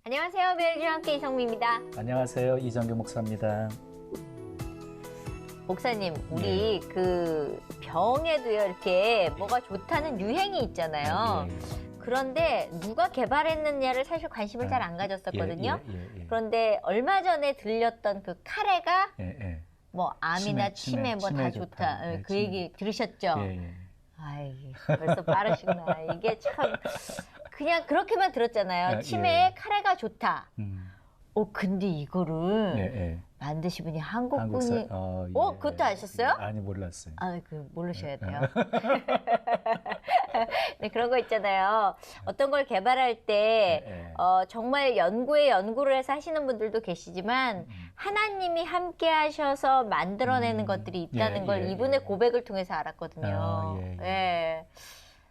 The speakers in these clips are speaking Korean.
안녕하세요. 매일과 함께 이성미입니다. 안녕하세요. 이정규 목사입니다. 목사님, 우리 그 병에도요, 이렇게 뭐가 좋다는 유행이 있잖아요. 그런데 누가 개발했느냐를 사실 관심을 잘 안 가졌었거든요. 그런데 얼마 전에 들렸던 그 카레가 뭐 암이나 치매 뭐 다 좋다. 그 얘기 들으셨죠? 아이, 벌써 빠르시구나. 이게 참 그냥 그렇게만 들었잖아요. 치매에 카레가 좋다. 근데 이거를 만드신 분이 한국 분이. 그것도 아셨어요? 아니, 몰랐어요. 모르셔야 돼요. 네, 그런 거 있잖아요. 어떤 걸 개발할 때, 정말 연구를 해서 하시는 분들도 계시지만, 하나님이 함께 하셔서 만들어내는 것들이 있다는 걸 이분의 고백을 통해서 알았거든요.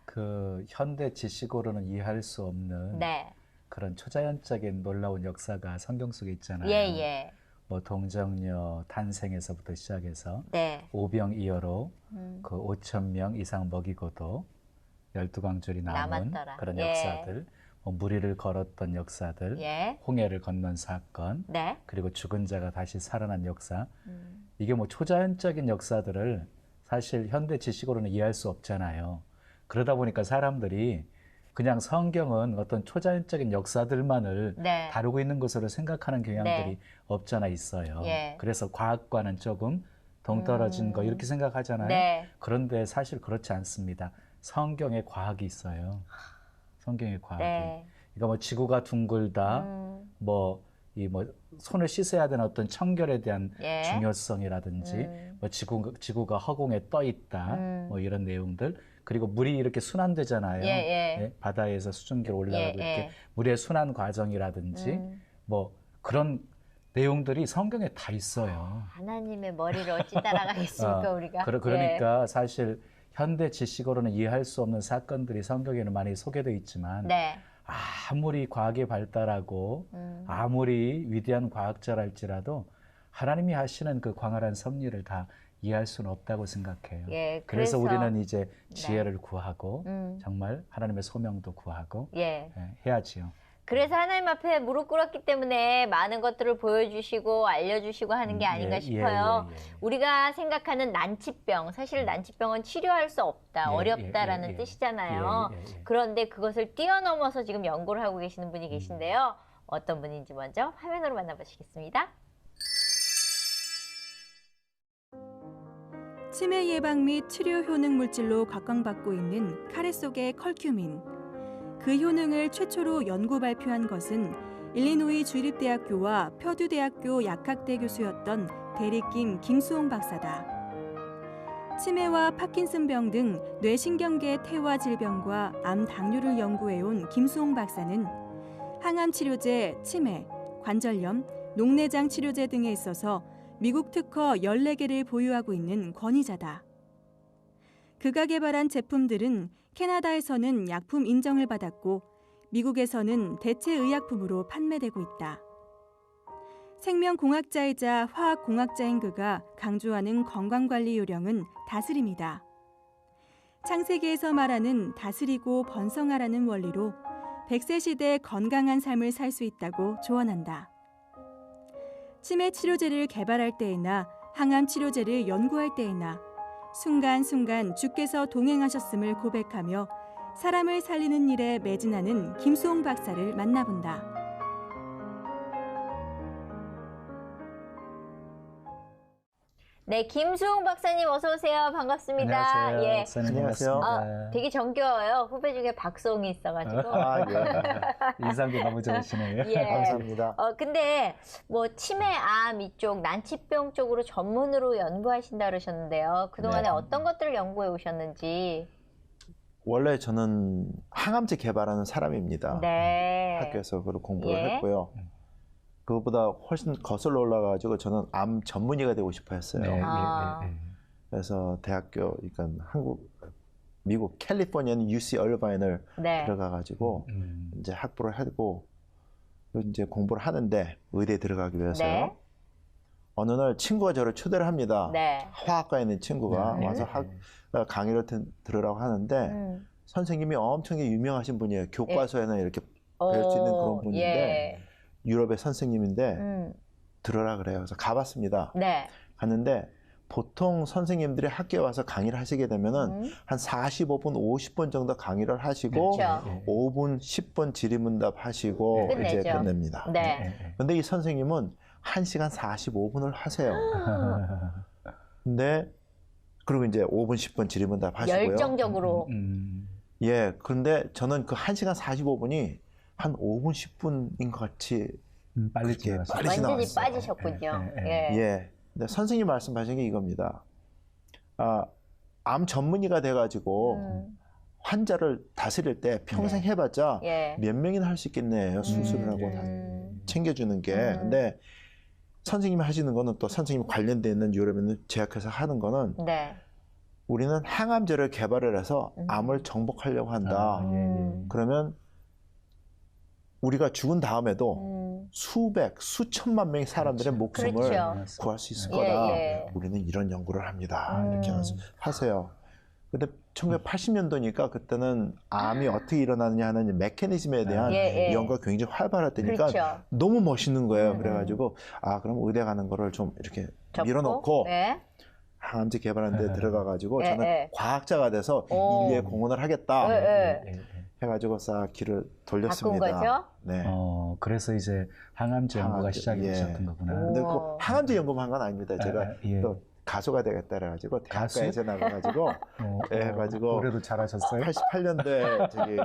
그 현대 지식으로는 이해할 수 없는 그런 초자연적인 놀라운 역사가 성경 속에 있잖아요. 뭐 동정녀 탄생에서부터 시작해서 오병이어로 그 5,000명 이상 먹이고도 12광줄이 남은 남았더라. 그런 역사들, 뭐 무리를 걸었던 역사들, 홍해를 건넌 사건, 그리고 죽은 자가 다시 살아난 역사. 이게 뭐 초자연적인 역사들을 사실 현대 지식으로는 이해할 수 없잖아요. 그러다 보니까 사람들이 그냥 성경은 어떤 초자연적인 역사들만을 다루고 있는 것으로 생각하는 경향들이 없잖아 있어요. 그래서 과학과는 조금 동떨어진 거 이렇게 생각하잖아요. 그런데 사실 그렇지 않습니다. 성경에 과학이 있어요. 성경에 과학이. 그러니까 뭐 지구가 둥글다, 뭐 손을 씻어야 되는 어떤 청결에 대한 중요성이라든지, 뭐 지구가 허공에 떠 있다, 뭐 이런 내용들. 그리고 물이 이렇게 순환되잖아요. 바다에서 수증기로 올라가고 이렇게 물의 순환 과정이라든지, 뭐 그런 내용들이 성경에 다 있어요. 하나님의 머리를 어찌 따라가겠습니까, 우리가? 그러니까 사실 현대 지식으로는 이해할 수 없는 사건들이 성경에는 많이 소개되어 있지만, 아무리 과학이 발달하고 아무리 위대한 과학자랄지라도 하나님이 하시는 그 광활한 섭리를 다 이해할 수는 없다고 생각해요. 그래서 우리는 이제 지혜를 구하고 정말 하나님의 소명도 구하고 해야지요. 그래서 하나님 앞에 무릎 꿇었기 때문에 많은 것들을 보여주시고 알려주시고 하는 게 아닌가 싶어요. 우리가 생각하는 난치병, 사실 난치병은 치료할 수 없다, 어렵다라는 뜻이잖아요. 그런데 그것을 뛰어넘어서 지금 연구를 하고 계시는 분이 계신데요. 어떤 분인지 먼저 화면으로 만나보시겠습니다. 치매 예방 및 치료 효능 물질로 각광받고 있는 카레 속의 컬큐민. 그 효능을 최초로 연구 발표한 것은 일리노이 주립대학교와 퍼듀대학교 약학대 교수였던 대리김 김수홍 박사다. 치매와 파킨슨병 등 뇌신경계 퇴화 질병과 암 당뇨를 연구해온 김수홍 박사는 항암 치료제, 치매, 관절염, 녹내장 치료제 등에 있어서 미국 특허 14개를 보유하고 있는 권위자다. 그가 개발한 제품들은 캐나다에서는 약품 인정을 받았고 미국에서는 대체의약품으로 판매되고 있다. 생명공학자이자 화학공학자인 그가 강조하는 건강관리 요령은 다스림이다. 창세기에서 말하는 다스리고 번성하라는 원리로 100세 시대 건강한 삶을 살 수 있다고 조언한다. 치매 치료제를 개발할 때에나 항암 치료제를 연구할 때에나 순간순간 주께서 동행하셨음을 고백하며 사람을 살리는 일에 매진하는 김수홍 박사를 만나본다. 네, 김수홍 박사님 어서 오세요. 반갑습니다. 안녕하세요. 박사님 반갑습니다. 되게 정겨워요. 후배 중에 박수홍이 있어가지고. 인상도 너무 좋으시네요. 감사합니다. 근데 뭐 치매, 암 이쪽 난치병 쪽으로 전문으로 연구하신다 그러셨는데요. 그동안에 어떤 것들을 연구해 오셨는지. 원래 저는 항암제 개발하는 사람입니다. 학교에서 그걸 공부를 했고요. 그것보다 훨씬 거슬러 올라가지고 저는 암 전문의가 되고 싶어 했어요. 그래서 대학교, 그러니까 미국 캘리포니아는 UC 얼바인을 들어가가지고 이제 학부를 하고 이제 공부를 하는데 의대에 들어가기 위해서요. 어느 날 친구가 저를 초대를 합니다. 화학과에 있는 친구가 와서 강의를 들으라고 하는데 선생님이 엄청 유명하신 분이에요. 교과서에는 이렇게 배울 수 있는 그런 분인데 유럽의 선생님인데 들어라 그래요. 그래서 가봤습니다. 네. 갔는데 보통 선생님들이 학교에 와서 강의를 하시게 되면은 한 45분, 50분 정도 강의를 하시고 그렇죠. 5분, 10분 질의문답 하시고 끝내죠. 이제 끝냅니다. 네. 근데 이 선생님은 1시간 45분을 하세요. 근데 그리고 이제 5분, 10분 질의문답 하시고요. 열정적으로. 예, 그런데 저는 그 1시간 45분이 한 5분, 10분인 것 같이 빨리 완전히 지나갔어요. 빠지셨군요. 예. 근데 선생님 말씀하신 게 이겁니다. 암 전문의가 돼가지고 환자를 다스릴 때 평생 해봤자 몇 명이나 할 수 있겠네요. 수술을 하고 챙겨주는 게. 근데 선생님이 하시는 거는 또 선생님 관련돼 있는 유럽에 있는 제약회사 하는 거는 우리는 항암제를 개발을 해서 암을 정복하려고 한다. 그러면 우리가 죽은 다음에도 수백, 수천만 명의 사람들의 목숨을 그렇죠. 구할 수 있을 거다. 우리는 이런 연구를 합니다. 이렇게 하세요. 근데 1980년도니까 그때는 암이 어떻게 일어나느냐 하는 메커니즘에 대한 연구가 굉장히 활발할 때니까 그렇죠. 너무 멋있는 거예요. 그래가지고 그럼 의대 가는 거를 좀 이렇게 밀어놓고 항암제 개발하는 데 들어가가지고 저는 과학자가 돼서 인류에 공헌을 하겠다. 해가지고 싹 길을 돌렸습니다. 바꾼 거죠? 네. 그래서 이제 항암제 연구가 시작이 되셨던 거구나. 근데 그 항암제 연구만 한 건 아닙니다. 제가 또 가수가 되겠다 그래가지고 대학가에서 나가가지고 해가지고 노래도 잘하셨어요? 88년도에 저기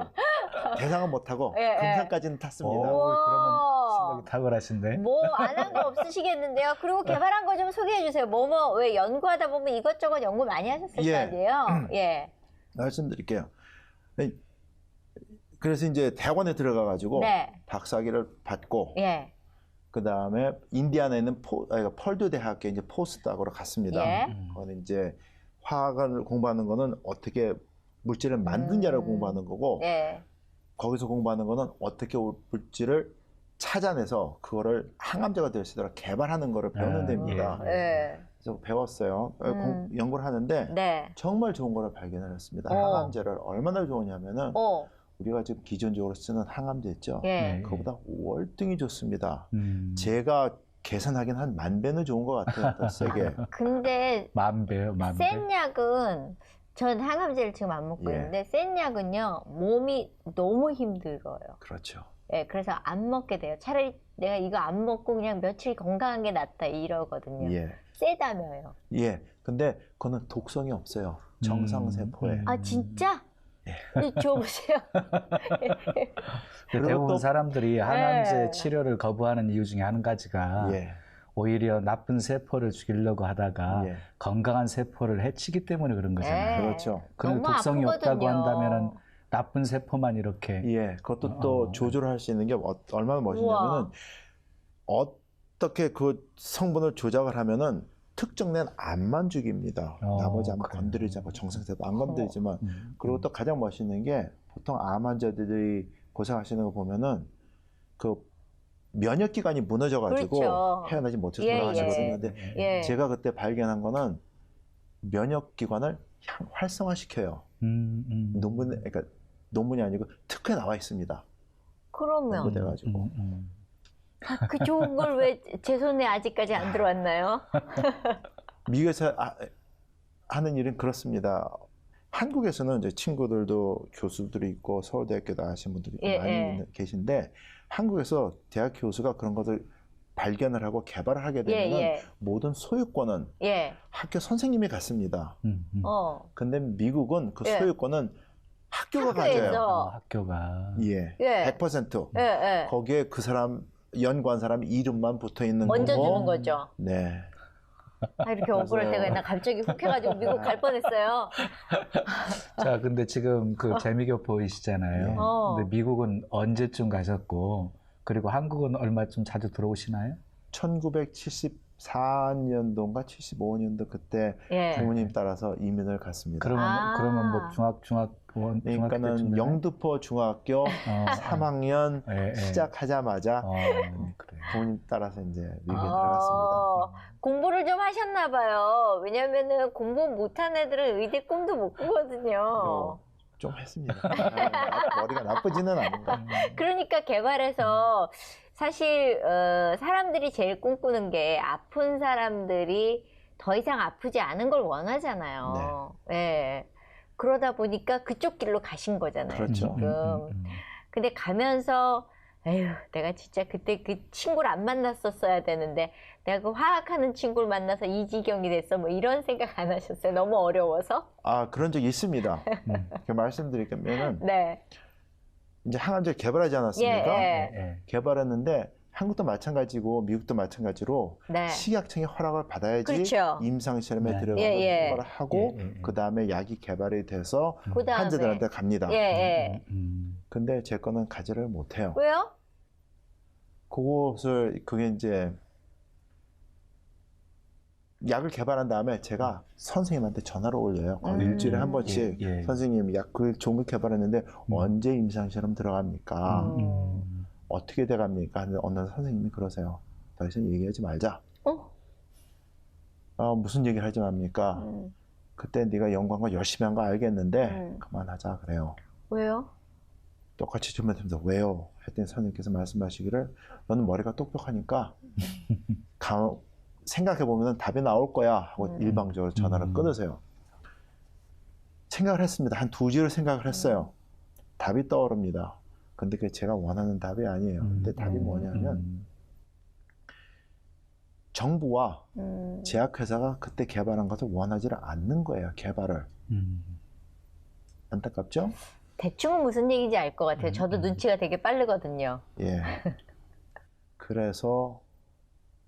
대상은 못하고 금상까지는 탔습니다. 그러면 실력이 탁월하신데? 뭐 안 한 거 없으시겠는데요. 그리고 개발한 거 좀 소개해 주세요. 왜 연구하다 보면 이것저것 연구 많이 하셨을 거 아니에요? 말씀드릴게요. 그래서 이제 대학원에 들어가가지고 박사학위를 받고 그 다음에 인디아나에 있는 펄듀 대학교에 이제 포스닥으로 갔습니다. 거기 이제 화학을 공부하는 거는 어떻게 물질을 만드냐를 공부하는 거고 거기서 공부하는 거는 어떻게 물질을 찾아내서 그거를 항암제가 될 수 있도록 개발하는 거를 배우는 데입니다. 그래서 배웠어요. 연구를 하는데 정말 좋은 거를 발견을 했습니다. 항암제를 얼마나 좋으냐면은 우리가 지금 기존적으로 쓰는 항암제 있죠? 그거보다 월등히 좋습니다. 제가 계산하긴 한 10,000배는 좋은 것 같아요. 더 세게. 근데 10,000배요? 10,000배? 센 약은 전 항암제를 지금 안 먹고 있는데 센 약은요 몸이 너무 힘들어요. 그렇죠. 그래서 안 먹게 돼요. 차라리 내가 이거 안 먹고 그냥 며칠 건강한 게 낫다 이러거든요. 세다며요. 근데 그거는 독성이 없어요. 정상세포에. 진짜? 줘보세요. 대부분 사람들이 항암제 치료를 거부하는 이유 중에 한 가지가 오히려 나쁜 세포를 죽이려고 하다가 건강한 세포를 해치기 때문에 그런 거잖아요. 그렇죠. 그런 독성이 없다고 한다면은 나쁜 세포만 이렇게. 그것도 또 조절할 수 있는 게 얼마나 멋있냐면은 어떻게 그 성분을 조작을 하면은 특정된 암만 죽입니다. 나머지 암 건드리지 않고 정상세포 안 건드리지만 그리고 또 가장 멋있는 게 보통 암 환자들이 고생하시는 거 보면은 그 면역 기관이 무너져가지고 헤어나지 못해서 돌아가시거든요. 근데 제가 그때 발견한 거는 면역 기관을 활성화시켜요. 그러니까 논문이 아니고 특허에 나와 있습니다. 그러면 돼가지고. 그 좋은 걸 왜 제 손에 아직까지 안 들어왔나요? 미국에서 하는 일은 그렇습니다. 한국에서는 이제 친구들도 교수들이 있고 서울대학교 나가신 분들이 많이 계신데 한국에서 대학 교수가 그런 것을 발견을 하고 개발을 하게 되면 모든 소유권은 학교 선생님이 갖습니다. 근데 미국은 그 소유권은 학교가 가져요. 학교가. 100%. 거기에 그 사람 연구한 사람 이름만 붙어 있는 거고. 얹어주는 거죠. 네. 이렇게 억울할 때가 있나 갑자기 훅 해가지고 미국 갈 뻔했어요. 자, 근데 지금 그 재미교 보이시잖아요. 근데 미국은 언제쯤 가셨고, 그리고 한국은 얼마쯤 자주 들어오시나요? 1974년도인가 75년도 그때 부모님 따라서 이민을 갔습니다. 그러면 뭐 중학원, 그러니까는 영등포 중학교 3학년 시작하자마자 부모님 따라서 이제 미국에 들어갔습니다. 공부를 좀 하셨나 봐요. 왜냐면은 공부 못한 애들은 의대 꿈도 못 꾸거든요. 좀 했습니다. 머리가 나쁘지는 않은가. 그러니까 개발해서 사실 사람들이 제일 꿈꾸는 게 아픈 사람들이 더 이상 아프지 않은 걸 원하잖아요. 네. 네. 그러다 보니까 그쪽 길로 가신 거잖아요. 그렇죠. 지금. 근데 가면서 에휴, 내가 진짜 그때 그 친구를 안 만났었어야 되는데 내가 그 화학하는 친구를 만나서 이 지경이 됐어. 뭐 이런 생각 안 하셨어요? 너무 어려워서? 아, 그런 적이 있습니다. 말씀드리면은 네. 이제 항암제를 개발하지 않았습니까? 개발했는데 한국도 마찬가지고 미국도 마찬가지로 네. 식약청의 허락을 받아야지 그렇죠. 임상시험에 들어가서 걸 하고 그 다음에 약이 개발이 돼서 환자들한테 갑니다. 근데 제 거는 가지를 못해요. 왜요? 그게 이제 약을 개발한 다음에 제가 선생님한테 전화를 올려요. 일주일에 한 번씩 선생님 약 그 좋은 거 개발했는데 언제 임상시험 들어갑니까? 어떻게 돼갑니까? 하는데 어느 선생님이 그러세요. 더 이상 얘기하지 말자. 무슨 얘기를 하지 맙니까? 그때 네가 연구한 거 열심히 한 거 알겠는데 그만하자 그래요. 왜요? 똑같이 주면서 왜요? 했더니 선생님께서 말씀하시기를 너는 머리가 똑똑하니까 생각해보면 답이 나올 거야 하고 일방적으로 전화를 끊으세요. 생각을 했습니다. 한 2주를 생각을 했어요. 답이 떠오릅니다. 근데 그게 제가 원하는 답이 아니에요. 근데 답이 뭐냐면 정부와 제약회사가 그때 개발한 것을 원하지를 않는 거예요. 개발을. 안타깝죠? 대충은 무슨 얘기인지 알 것 같아요. 저도 눈치가 되게 빠르거든요. 예. 그래서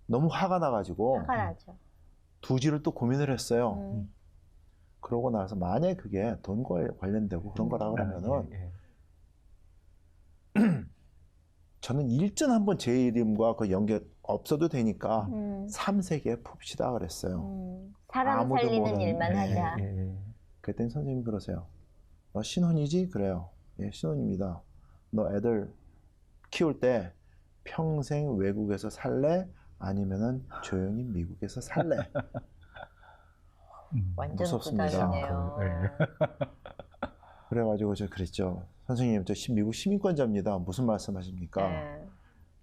너무 화가 나가지고 화가 나죠. 2주를 또 고민을 했어요. 그러고 나서 만약에 그게 돈과 관련되고 그런 거라 그러면은 저는 일전 한번 제 이름과 그 연결 없어도 되니까 3세기에 풉시다 그랬어요. 사람 살리는 일만 하자. 그랬더니 선생님이 그러세요. 너 신혼이지? 그래요. 예, 신혼입니다. 너 애들 키울 때 평생 외국에서 살래? 아니면은 조용히 미국에서 살래? 완전 무섭습니다. 그래가지고 저 그랬죠. 선생님, 저 미국 시민권자입니다. 무슨 말씀하십니까?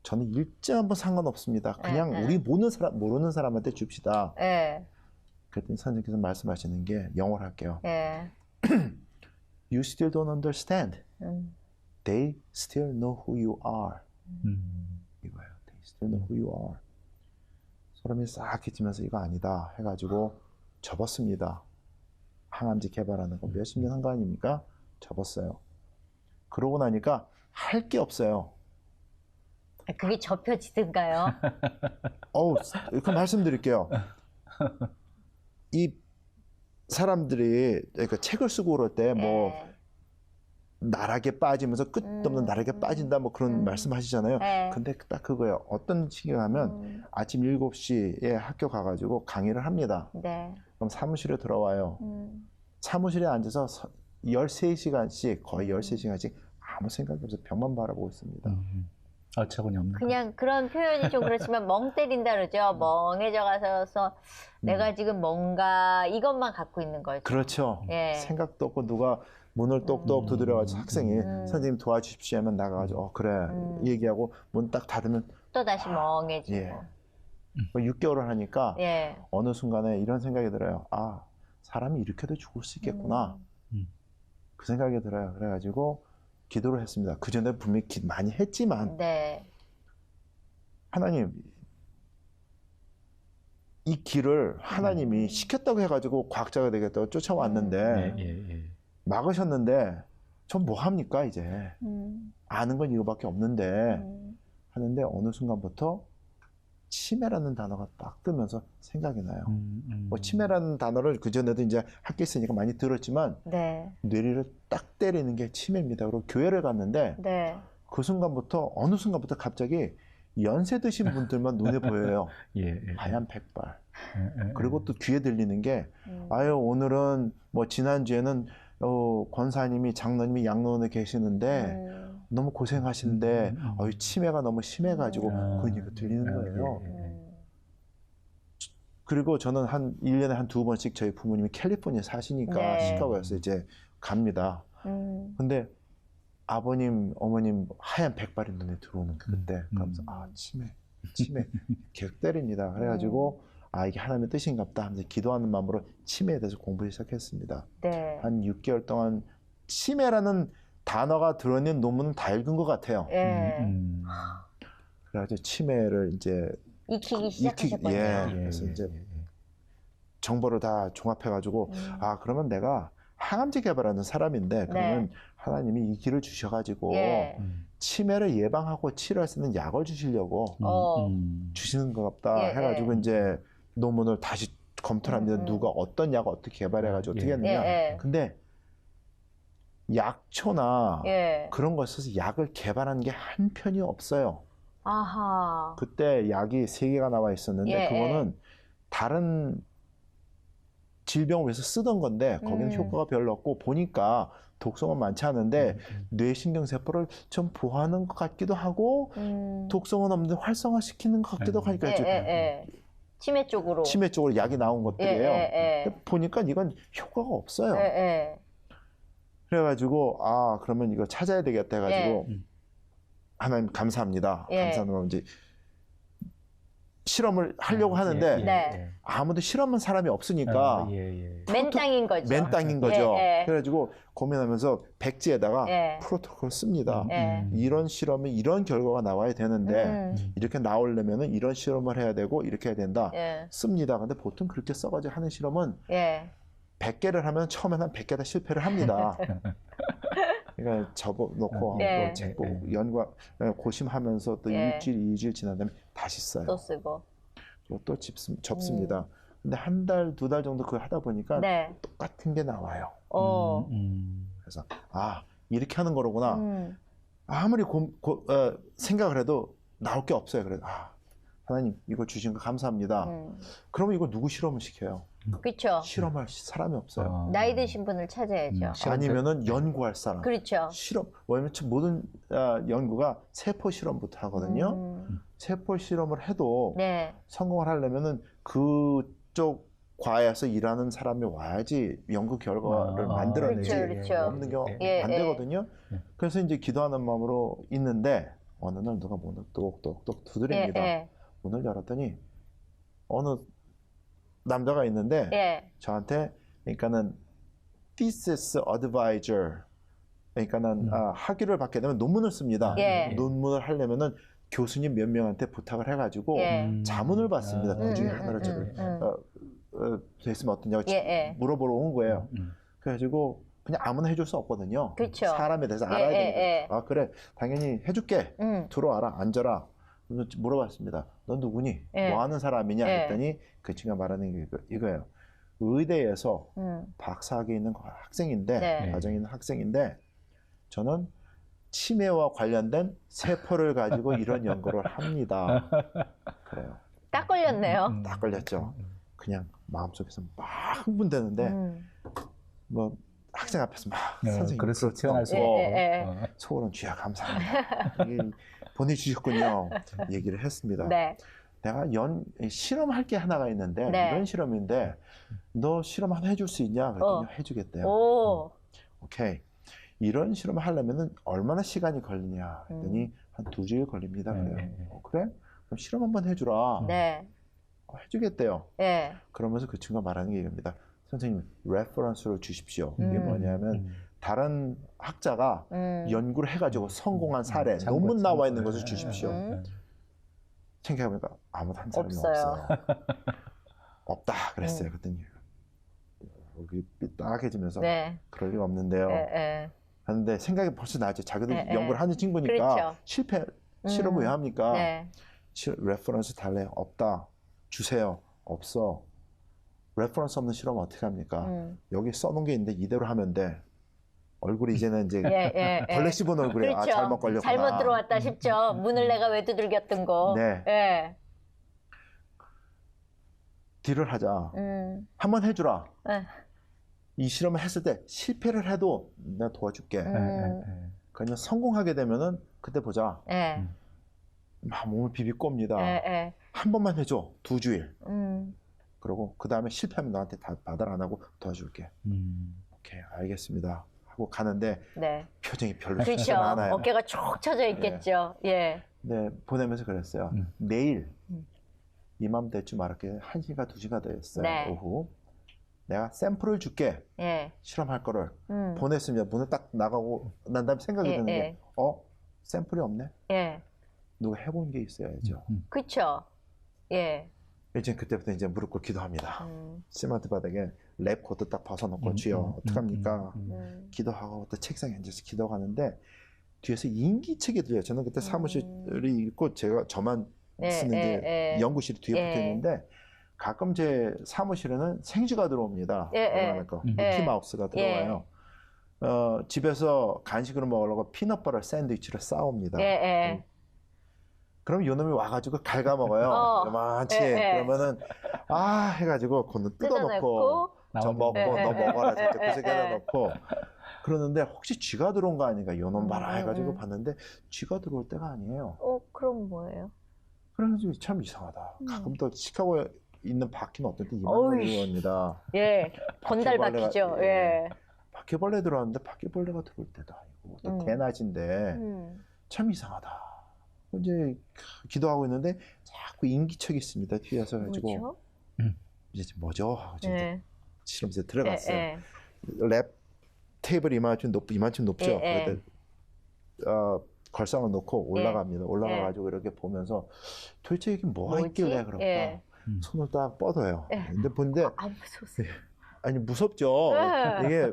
저는 일자 한번 상관없습니다. 그냥 우리 모르는 사람한테 줍시다. 그랬더니 선생님께서 말씀하시는 게 영어로 할게요. You still don't understand. They still know who you are. 이거예요. They still know who you are. 소름이 싹 끼치면서 이거 아니다 해가지고 접었습니다. 항암제 개발하는 거 몇십 년 한 거 아닙니까? 접었어요. 그러고 나니까 할 게 없어요. 그게 접혀지든가요? 그 말씀드릴게요. 이 사람들이 그러니까 책을 쓰고 그럴 때 뭐 나락에 빠지면서 끝없는 나락에 빠진다 뭐 그런 말씀하시잖아요. 근데 딱 그거예요. 어떤 식이 하면 아침 7시에 학교 가가지고 강의를 합니다. 그럼 사무실에 들어와요. 사무실에 앉아서 13시간씩 거의 13시간씩 아무 생각이 없어서 벽만 바라보고 있습니다. 어처구니 없는 그냥 그런 표현이 좀 그렇지만 멍 때린다 그러죠. 멍해져 가서 내가 지금 뭔가 이것만 갖고 있는 거죠. 그렇죠. 생각도 없고 누가 문을 똑똑 두드려가지고 학생이 선생님 도와주십시오 하면 나가가지고 그래 얘기하고 문 딱 닫으면 또 다시 멍해지고 6개월을 하니까 어느 순간에 이런 생각이 들어요. 아, 사람이 이렇게도 죽을 수 있겠구나. 그 생각이 들어요. 그래가지고 기도를 했습니다. 그 전에 분명히 많이 했지만 하나님 이 길을 하나님이 시켰다고 해가지고 과학자가 되겠다고 쫓아왔는데 막으셨는데 전 뭐 합니까 이제 아는 건 이거밖에 없는데 하는데 어느 순간부터 치매라는 단어가 딱 뜨면서 생각이 나요. 뭐 치매라는 단어를 그 전에도 이제 학교에 있으니까 많이 들었지만 뇌리를 딱 때리는 게 치매입니다. 그리고 교회를 갔는데 그 순간부터 어느 순간부터 갑자기 연세 드신 분들만 눈에 보여요. 하얀 백발. 그리고 또 귀에 들리는 게 아유 오늘은 뭐 지난주에는 권사님이 장로님이 양로원에 계시는데 너무 고생하시는데 치매가 너무 심해가지고 그런 얘기가 들리는 거예요. 그리고 저는 한 1년에 한 2번씩 저희 부모님이 캘리포니아에 사시니까 시카고에서 이제 갑니다. 근데 아버님, 어머님 하얀 백발이 눈에 들어오는 그때 그러면서 아 치매 계속 때립니다. 그래가지고 아 이게 하나님의 뜻인가 보다 하면서 기도하는 마음으로 치매에 대해서 공부를 시작했습니다. 네. 한 6개월 동안 치매라는 단어가 들어있는 논문은 다 읽은 것 같아요. 그래가지고 치매를 이제 익히기 시작하셨거든요. 그래서 이제 정보를 다 종합해가지고 아 그러면 내가 항암제 개발하는 사람인데 그러면 하나님이 이 길을 주셔가지고 치매를 예방하고 치료할 수 있는 약을 주시려고 주시는 것 같다 해가지고 이제 논문을 다시 검토를 합니다. 누가 어떤 약을 어떻게 개발해가지고 어떻게 했느냐. 근데 약초나 그런 거 써서 약을 개발한 게 한 편이 없어요. 아하. 그때 약이 3개가 나와 있었는데 그거는 다른 질병을 위해서 쓰던 건데 거기는 효과가 별로 없고 보니까 독성은 많지 않은데 뇌신경세포를 좀 보호하는 것 같기도 하고 독성은 없는데 활성화시키는 것 같기도 하니까 치매 쪽으로 약이 나온 것들이에요. 보니까 이건 효과가 없어요. 그래가지고 아 그러면 이거 찾아야 되겠다 해가지고 하나님 감사합니다. 감사하는 건 이제 실험을 하려고 하는데 아무도 실험한 사람이 없으니까 맨땅인 거죠. 맨땅인 거죠. 그래가지고 고민하면서 백지에다가 프로토콜 씁니다. 이런 실험이 이런 결과가 나와야 되는데 이렇게 나오려면은 이런 실험을 해야 되고 이렇게 해야 된다. 씁니다. 근데 보통 그렇게 써가지고 하는 실험은 100개를 하면 처음에는 한 100개 다 실패를 합니다. 그러니까 접어놓고 또 재고 연구 고심하면서 또 일주일, 2주일 지난 다음에 다시 써요. 또 쓰고 또 접습니다. 근데 한 달, 2달 정도 그걸 하다 보니까 똑같은 게 나와요. 그래서 아 이렇게 하는 거로구나. 아무리 생각을 해도 나올 게 없어요. 그래서 아 하나님 이거 주신 거 감사합니다. 그러면 이거 누구 실험을 시켜요? 그렇죠. 실험할 사람이 없어요. 나이 드신 분을 찾아야죠. 아니면은 연구할 사람. 그렇죠. 실험. 왜냐면 모든 연구가 세포 실험부터 하거든요. 세포 실험을 해도 성공을 하려면은 그쪽 과에서 일하는 사람이 와야지 연구 결과를 만들어내지. 그렇죠. 없는 경우 안 되거든요. 그래서 이제 기도하는 마음으로 있는데 어느 날 누가 문을 똑똑똑 두드립니다. 문을 열었더니 어느 남자가 있는데 저한테 그러니까는 thesis advisor 그러니까는 학위를 받게 되면 논문을 씁니다. 논문을 하려면은 교수님 몇 명한테 부탁을 해가지고 자문을 받습니다. 그 중에 하나를 저를 됐으면 어떠냐고 물어보러 온 거예요. 그래가지고 그냥 아무나 해줄 수 없거든요. 그렇죠. 사람에 대해서 알아야 되니까. 아 그래 당연히 해줄게. 들어와라 앉아라. 물어봤습니다. 넌 누구니? 뭐 하는 사람이냐 했더니 그 친구가 말하는 게 이거예요. 의대에서 박사학위에 있는 학생인데 과정에 있는 학생인데 저는 치매와 관련된 세포를 가지고 이런 연구를 합니다. 그래요. 딱 걸렸네요. 딱 걸렸죠. 그냥 마음속에서 막 흥분되는데 뭐 학생 앞에서 막 선생님 그래서 태어날 수 없고 속으로는 주야 감사합니다. 보내주셨군요. 얘기를 했습니다. 내가 실험할 게 하나가 있는데 이런 실험인데 너 실험 하나 해줄 수 있냐? 그랬더니 해주겠대요. 오케이. 이런 실험을 하려면 얼마나 시간이 걸리냐? 했더니 한 2주일 걸립니다. 그래요. 그래? 그럼 실험 한번 해주라. 해주겠대요. 그러면서 그 친구가 말하는 게 이겁니다. 선생님, 레퍼런스를 주십시오. 이게 뭐냐면 다른 학자가 연구를 해가지고 성공한 사례, 논문 나와 있는 것을 주십시오. 생각해보니까 아무도 한 사람이 없어요. 없다 그랬어요. 그랬더니 여기 삐딱해지면서 그럴 리가 없는데요. 하는데 생각이 벌써 나죠. 자기들 연구를 하는 친구니까 실험 왜 합니까? 레퍼런스 달래요. 없다. 주세요. 없어. 레퍼런스 없는 실험 어떻게 합니까? 여기 써놓은 게 있는데 이대로 하면 돼. 얼굴이 이제는 이제 벌레 씹은 얼굴에 그렇죠. 아 잘못 걸렸구나. 잘못 들어왔다 싶죠. 문을 내가 왜 두들겼던 거. 딜을 하자. 한번 해주라. 이 실험을 했을 때 실패를 해도 내가 도와줄게. 그냥 성공하게 되면은 그때 보자. 막 몸을 비비꼽니다. 한 번만 해줘. 2주일. 그리고 그 다음에 실패하면 너한테 다 받아라 안 하고 도와줄게. 오케이 알겠습니다. 하고 가는데 네. 표정이 별로 그렇죠. 좋지 않아요. 어깨가 쭉 쳐져 있겠죠. 예. 네, 보내면서 그랬어요. 내일 이맘때쯤 알았게 1시가 2시가 됐어요. 네. 오후. 내가 샘플을 줄게. 예. 실험할 거를 보냈습니다. 문을 딱 나가고 난 다음에 생각이 드는 게 샘플이 없네. 예. 누가 해본 게 있어야죠. 그렇죠. 예. 이제 그때부터 이제 무릎 꿇고 기도합니다. 시멘트 바닥에 랩 코트 딱 벗어놓고 주여 어떡합니까? 기도하고 또 책상에 앉아서 기도하는데 뒤에서 인기책이 들려요. 저는 그때 사무실이 있고 제가 저만 쓰는 이제 연구실이 뒤에 붙어 있는데 가끔 제 사무실에는 생쥐가 들어옵니다. 미키마우스가 들어와요. 집에서 간식으로 먹으려고 피넛버터 샌드위치를 싸옵니다. 그럼 요놈이 와가지고 갉아먹어요. 요만치. 그러면은 해가지고 그거는 뜯어놓고 저 먹고 너 먹어라. 저 구석에다 놓고 그러는데 혹시 쥐가 들어온 거 아닌가 요놈 봐라 해가지고 봤는데 쥐가 들어올 때가 아니에요. 그럼 뭐예요? 그래가지고 참 이상하다. 가끔 또 시카고에 있는 바퀴는 어떨 때 이만한 들어옵니다. 예, 건달 바퀴죠. 예. 바퀴벌레 들어왔는데 바퀴벌레가 들어올 때도 아니고 또 대낮인데 참 이상하다. 이제 기도하고 있는데 자꾸 인기척이 있습니다. 뒤에서 가지고 이제 뭐죠? 하고 실험실에 들어갔어요. 랩 테이블 이만큼 높죠. 그런데 걸상을 놓고 올라갑니다. 올라가가지고 이렇게 보면서 도대체 이게 뭐가 있길래 그럴까? 손을 딱 뻗어요. 근데 본데 무서웠어요. 아니 무섭죠. 이게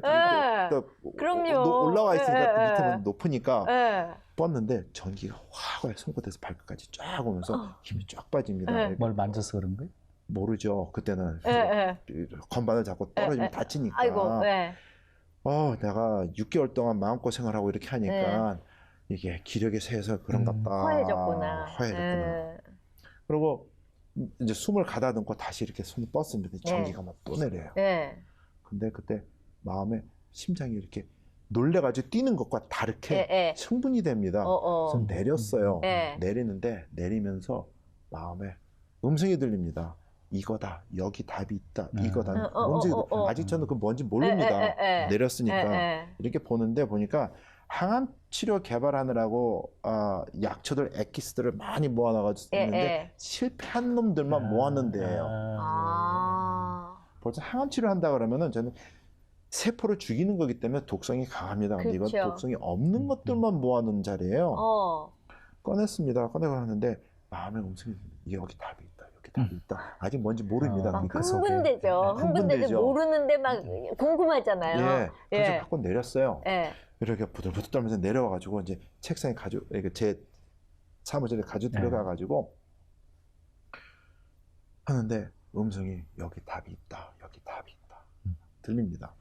그럼요. 올라와 있으니까 밑에는 높으니까 뻗는데 전기가 확 손끝에서 발끝까지 쫙 오면서 힘이 쫙 빠집니다. 뭘 만져서 그런 거예요? 모르죠. 그때는 건반을 잡고 떨어지면 다치니까. 아이고. 내가 6개월 동안 마음고생을 하고 이렇게 하니까 이게 기력이 세서 그런갑다. 허해졌구나. 그리고 이제 숨을 가다듬고 다시 이렇게 손을 뻗습니다. 전기가 막 또 내려요. 근데 그때 마음에 심장이 이렇게 놀래가지고 뛰는 것과 다르게 흥분이 됩니다. 그래서 내렸어요. 내리는데 내리면서 마음에 음성이 들립니다. 이거다. 여기 답이 있다. 이거다. 아직 저는 그 뭔지 모릅니다. 내렸으니까. 이렇게 보니까 항암 치료 개발하느라고 약초들 엑기스들을 많이 모아놔가지고 있는데 실패한 놈들만 모았는 데예요. 벌써 항암 치료한다 그러면은 저는 세포를 죽이는 거기 때문에 독성이 강합니다. 근데 이건 독성이 없는 것들만 모아놓은 자리예요. 꺼냈습니다. 꺼내고 하는데 마음의 음성이 여기 답이 있다. 여기 답이 있다. 아직 뭔지 모릅니다. 흥분되죠. 흥분되죠. 모르는데 막 궁금하잖아요. 그래서 갖고 내렸어요. 이렇게 부들부들 떨면서 내려와가지고 이제 책상에 제 사무실에 들어가가지고 하는데 음성이 여기 답이 있다. 여기 답이 있다. 들립니다.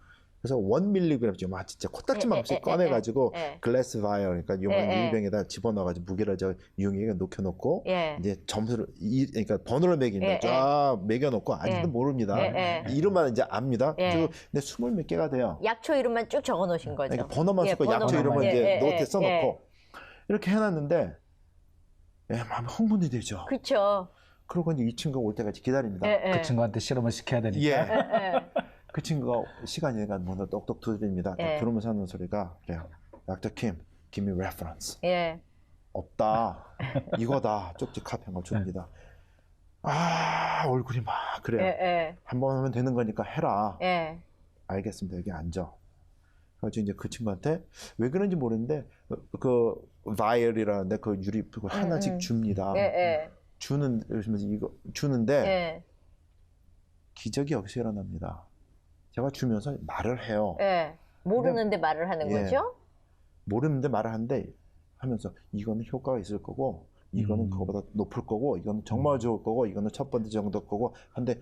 그래서 1mg 좀 진짜 코딱지만큼씩 꺼내가지고 글래스 바이어 그러니까 요만 유리병에다 집어넣어가지고 무게를 유용하게 녹여놓고 이제 점수를 그러니까 번호를 매깁니다. 쫙 매겨놓고 아직도 모릅니다. 이름만 이제 압니다. 그리고 근데 20몇 개가 돼요. 약초 이름만 쭉 적어놓으신 거죠. 그러니까 번호만 쓰고 약초 이름을 이제 노트에 써놓고 이렇게 해놨는데 마음이 흥분이 되죠. 그렇죠. 그러고 이제 이 친구가 올 때까지 기다립니다. 그 친구한테 실험을 시켜야 되니까. 그 친구가 시간이 되니까 문을 똑똑 두드립니다. 들어오면서 하는 소리가 그래요. Dr. Kim, give me reference. 없다. 이거다. 쪽지 카페 한 걸 줍니다. 얼굴이 막 그래요. 한 번 하면 되는 거니까 해라. 알겠습니다. 여기 앉아. 그래서 이제 그 친구한테 왜 그런지 모르는데 그 바이올이라는데 그 유리 하나씩 줍니다. 주는데 기적이 여기서 일어납니다. 제가 주면서 말을 해요. 모르는데 말을 하는 거죠? 모르는데 말을 하는데 하면서 이거는 효과가 있을 거고 이거는 그거보다 높을 거고 이거는 정말 좋을 거고 이거는 첫 번째 정도 거고 한데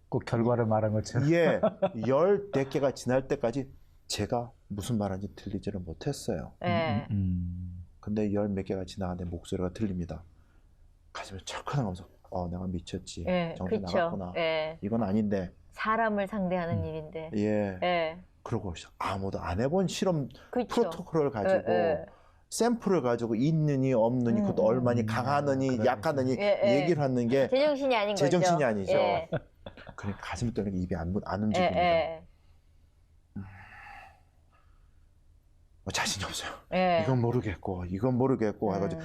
꼭 결과를 말한 것처럼 14개가 지날 때까지 제가 무슨 말하는지 들리지를 못했어요. 근데 10몇 개가 지나가는데 목소리가 들립니다. 가슴에 철컥하면서 내가 미쳤지. 정신 나갔구나. 이건 아닌데. 사람을 상대하는 일인데. 그러고 아무도 안 해본 실험 프로토콜을 가지고 샘플을 가지고 있느니 없느니 그것도 얼마니 강하느니 약하느니 얘기를 하는 게 제정신이 아닌 거죠. 제정신이 아니죠. 그러니까 가슴이 떨리니까 입이 안 움직입니다. 자신이 없어요. 예. 이건 모르겠고 해가지고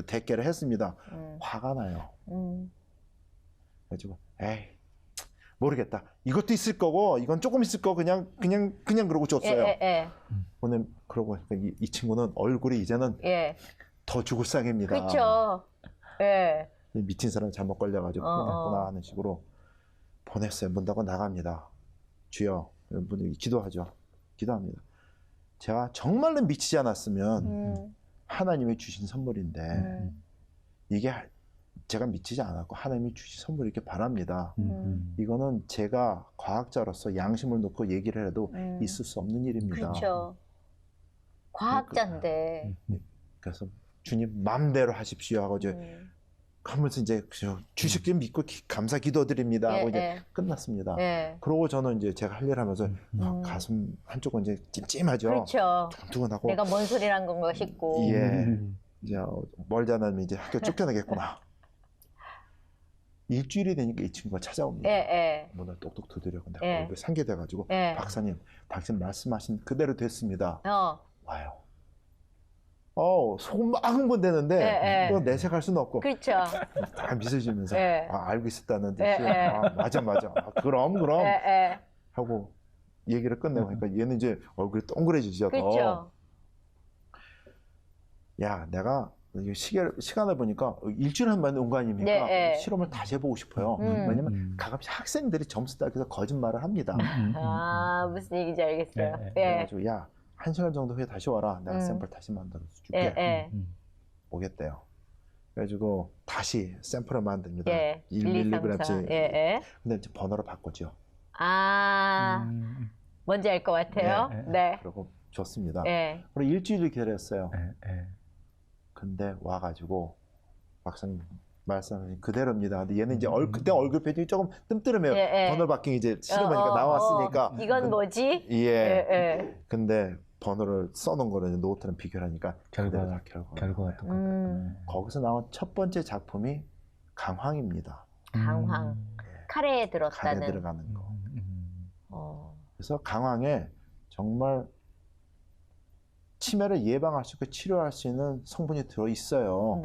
대결을 했습니다. 화가 나요. 그래가지고 에이 모르겠다. 이것도 있을 거고 이건 조금 있을 거 그냥 그러고 줬어요. 오늘 그러고 이 친구는 얼굴이 이제는 더 죽을 상입니다. 그렇죠. 예. 미친 사람 잘못 걸려가지고 그랬구나 하는 식으로 보냈어요. 문 닫고 나갑니다. 주여, 분들이 기도하죠. 기도합니다. 제가 정말로 미치지 않았으면 하나님이 주신 선물인데 이게 제가 미치지 않았고 하나님이 주신 선물이길 바랍니다. 이거는 제가 과학자로서 양심을 놓고 얘기를 해도 있을 수 없는 일입니다. 그렇죠. 과학자인데. 그래서 주님 마음대로 하십시오 하고 하면서 이제 주식좀 믿고 감사 기도드립니다 하고 이제 끝났습니다. 그러고 저는 이제 제가 할 일 하면서 가슴 한쪽은 이제 찜찜하죠. 그렇죠. 두근하고 내가 뭔 소리란 건가 싶고. 이제 멀지 않으면 이제 학교 쫓겨나겠구나. 일주일이 되니까 이 친구가 찾아옵니다. 문을 똑똑 두드려. 근데 얼굴이 상기돼가지고 박사님, 당신 말씀하신 그대로 됐습니다. 와요. 속은 막 흥분되는데 또 내색할 수는 없고 그렇죠. 다 미소 지으면서 알고 있었다는 듯이 맞아 그럼 하고 얘기를 끝내고 하니까 얘는 이제 얼굴이 동그래지죠. 그렇죠. 야 내가 시간을 보니까 일주일에 한 번에 온 거 아닙니까? 실험을 다시 해보고 싶어요. 왜냐면 가끔씩 학생들이 점수 따기서 거짓말을 합니다. 무슨 얘기인지 알겠어요. 그래가지고 야 1시간 정도 후에 다시 와라. 내가 샘플 다시 만들어서 줄게. 오겠대요. 그래가지고 다시 샘플을 만듭니다. 1mg씩. 근데 이제 번호를 바꾸죠. 뭔지 알 것 같아요. 그리고 줬습니다. 그리고 일주일을 기다렸어요. 근데 와가지고 박사님 말씀하신 그대로입니다. 근데 얘는 이제 그때 얼굴 표정이 조금 뜸뜨름해요. 번호 바뀐 이제 실험하니까 나왔으니까. 이건 뭐지? 근데 번호를 써놓은 거를 노트랑 비교를 하니까 결과가 똑같아요. 거기서 나온 첫 번째 작품이 강황입니다. 강황. 카레에 들었다는. 카레에 들어가는 거. 그래서 강황에 정말 치매를 예방할 수 있고 치료할 수 있는 성분이 들어있어요.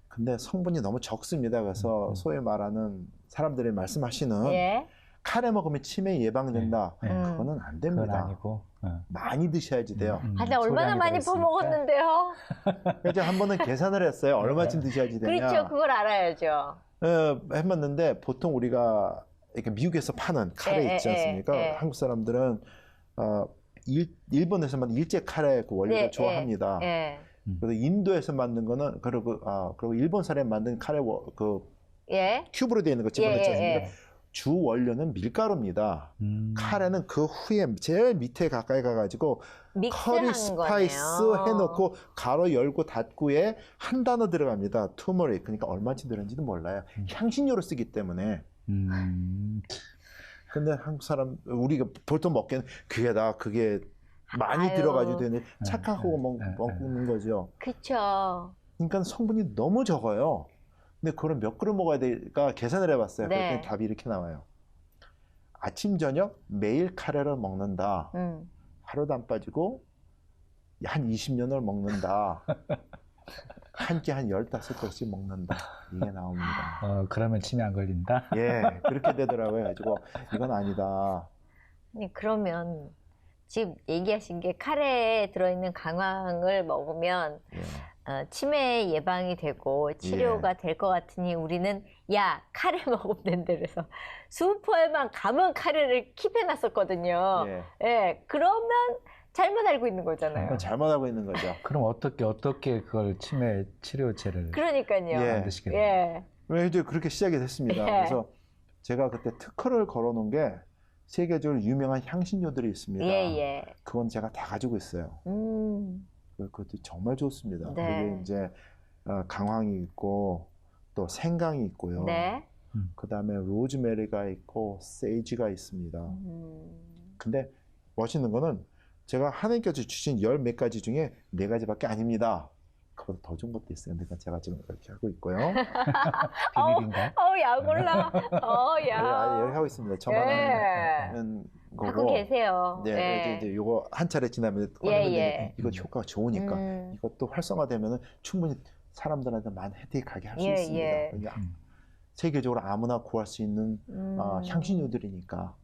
근데 성분이 너무 적습니다. 그래서 소위 말하는 사람들이 말씀하시는 카레 먹으면 치매 예방된다. 그거는 안 됩니다. 그건 아니고 많이 드셔야지 돼요. 나 얼마나 많이 퍼먹었는데요. 그래서 한 번은 계산을 했어요. 얼마쯤 드셔야지 되냐. 그렇죠. 그걸 알아야죠. 해봤는데 보통 우리가 이렇게 미국에서 파는 카레 있지 않습니까? 한국 사람들은 일본에서만 일제 카레 그 원료를 좋아합니다. 그래서 인도에서 만든 거는 그리고 일본 사람이 만든 카레 큐브로 되어 있는 거 집어넣지 않습니까? 주 원료는 밀가루입니다. 카레는 그 후에 제일 밑에 가까이 가가지고 커리 스파이스 해놓고 가로 열고 닫고에 한 단어 들어갑니다. 투머릭. 그러니까 얼마치 들었는지도 몰라요. 향신료로 쓰기 때문에. 근데 한국 사람 우리가 보통 먹기에는 그게 많이 들어가지고 되는 착각하고 먹는 거죠. 그렇죠. 그러니까 성분이 너무 적어요. 근데 그걸 몇 그릇 먹어야 될까 계산을 해봤어요. 그랬더니 답이 이렇게 나와요. 아침 저녁 매일 카레를 먹는다. 하루도 안 빠지고 한 20년을 먹는다. 한 끼 한 15그릇씩 먹는다. 이게 나옵니다. 그러면 치매 안 걸린다? 그렇게 되더라고요. 가지고 이건 아니다. 그러면 지금 얘기하신 게 카레에 들어있는 강황을 먹으면 치매 예방이 되고 치료가 될 것 같으니 우리는 카레 먹으면 된다 그래서 슈퍼에만 가면 카레를 킵해놨었거든요. 그러면 잘못 알고 있는 거잖아요. 잘못 알고 있는 거죠. 그럼 어떻게 그걸 치매 치료제를 그러니까요. 만드시게 돼요? 이제 그렇게 시작이 됐습니다. 그래서 제가 그때 특허를 걸어놓은 게 세계적으로 유명한 향신료들이 있습니다. 그건 제가 다 가지고 있어요. 그것도 정말 좋습니다. 그게 이제 강황이 있고 또 생강이 있고요. 그 다음에 로즈메리가 있고 세이지가 있습니다. 근데 멋있는 거는 제가 하나님께서 주신 10 몇 가지 중에 4가지밖에 아닙니다. 그보다 더 좋은 것도 있어요. 근데 제가 지금 이렇게 하고 있고요. 비밀인가? 약 올라. 이렇게 하고 있습니다. 저만은 거고. 갖고 계세요. 네, 네. 이제 요거 한 차례 지나면 이거 효과가 좋으니까 이것도 활성화되면은 충분히 사람들한테 많은 혜택하게 할 수 있습니다. 그러니까 세계적으로 아무나 구할 수 있는 향신료들이니까.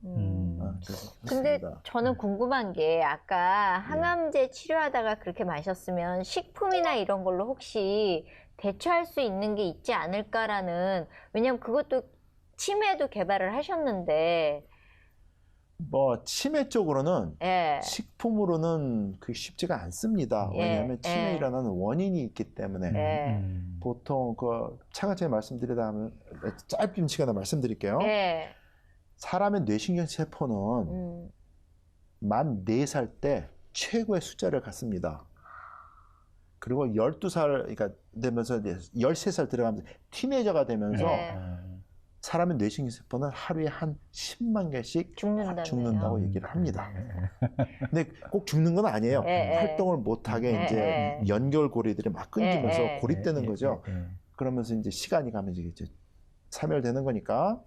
근데 저는 궁금한 게 아까 항암제 치료하다가 그렇게 마셨으면 식품이나 이런 걸로 혹시 대처할 수 있는 게 있지 않을까라는, 왜냐면 그것도 치매도 개발을 하셨는데. 뭐 치매 쪽으로는 식품으로는 그게 쉽지가 않습니다. 왜냐하면 치매 일어나는 원인이 있기 때문에 보통 그 차근차근 말씀드리다 하면 짧은 시간에 말씀드릴게요. 사람의 뇌신경 세포는 만 4살 때 최고의 숫자를 갖습니다. 그리고 12살 그러니까 되면서 13살 들어가면서 티네이저가 되면서 사람의 뇌신경 세포는 하루에 한 10만 개씩 죽는다고 얘기를 합니다. 근데 꼭 죽는 건 아니에요. 활동을 못하게 이제 연결고리들이 막 끊기면서 고립되는 거죠. 그러면서 이제 시간이 가면 이제 사멸되는 거니까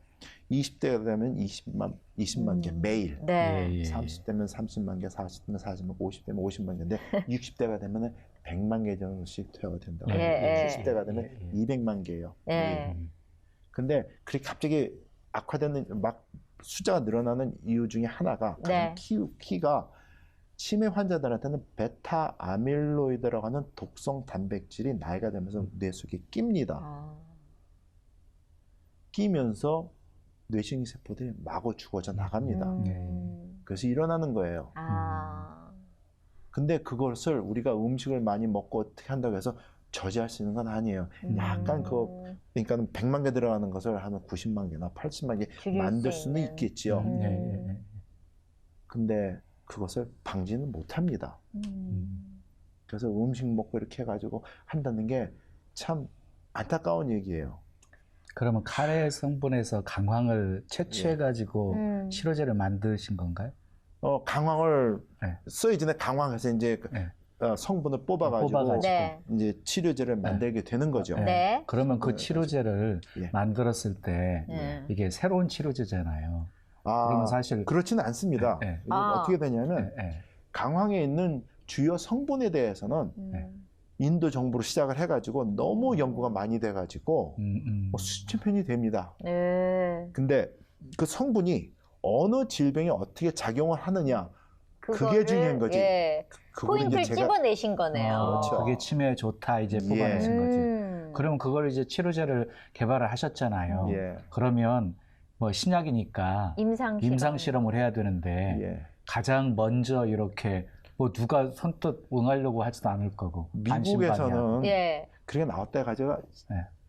20대가 되면 20만 개 매일, 30대면 30만 개, 40대면 40만 개, 50대면 50만 개인데 60대가 되면 100만 개 정도씩 투여가 된다고. 70대가 되면 200만 개예요. 근데 그렇게 갑자기 악화되는 막 숫자가 늘어나는 이유 중에 하나가 가장 키가 치매 환자들한테는 베타 아밀로이드라고 하는 독성 단백질이 나이가 들면서 뇌 속에 낍니다. 끼면서 뇌신경 세포들이 마구 죽어져 나갑니다. 그래서 일어나는 거예요. 근데 그것을 우리가 음식을 많이 먹고 어떻게 한다고 해서 저지할 수 있는 건 아니에요. 약간 그러니까 100만 개 들어가는 것을 한 90만 개나 80만 개 만들 수는 있겠지요. 근데 그것을 방지는 못 합니다. 그래서 음식 먹고 이렇게 해가지고 한다는 게 참 안타까운 얘기예요. 그러면 카레 성분에서 강황을 채취해가지고 치료제를 만드신 건가요? 강황을 써야지는 강황해서 이제 성분을 뽑아가지고 이제 치료제를 만들게 되는 거죠. 그러면 그 치료제를 만들었을 때 이게 새로운 치료제잖아요. 그러면 사실 그렇지는 않습니다. 어떻게 되냐면 강황에 있는 주요 성분에 대해서는 인도 정부로 시작을 해가지고 너무 연구가 많이 돼가지고 뭐 수천 편이 됩니다. 근데 그 성분이 어느 질병에 어떻게 작용을 하느냐 그게 중요한 거지. 포인트를 집어내신 거네요. 그렇죠. 그게 치매에 좋다 이제 뽑아내신 거지. 그러면 그걸 이제 치료제를 개발을 하셨잖아요. 그러면 뭐 신약이니까 임상 실험을 해야 되는데 가장 먼저 이렇게 뭐 누가 선뜻 응하려고 하지도 않을 거고. 미국에서는 그게 나왔다 가지고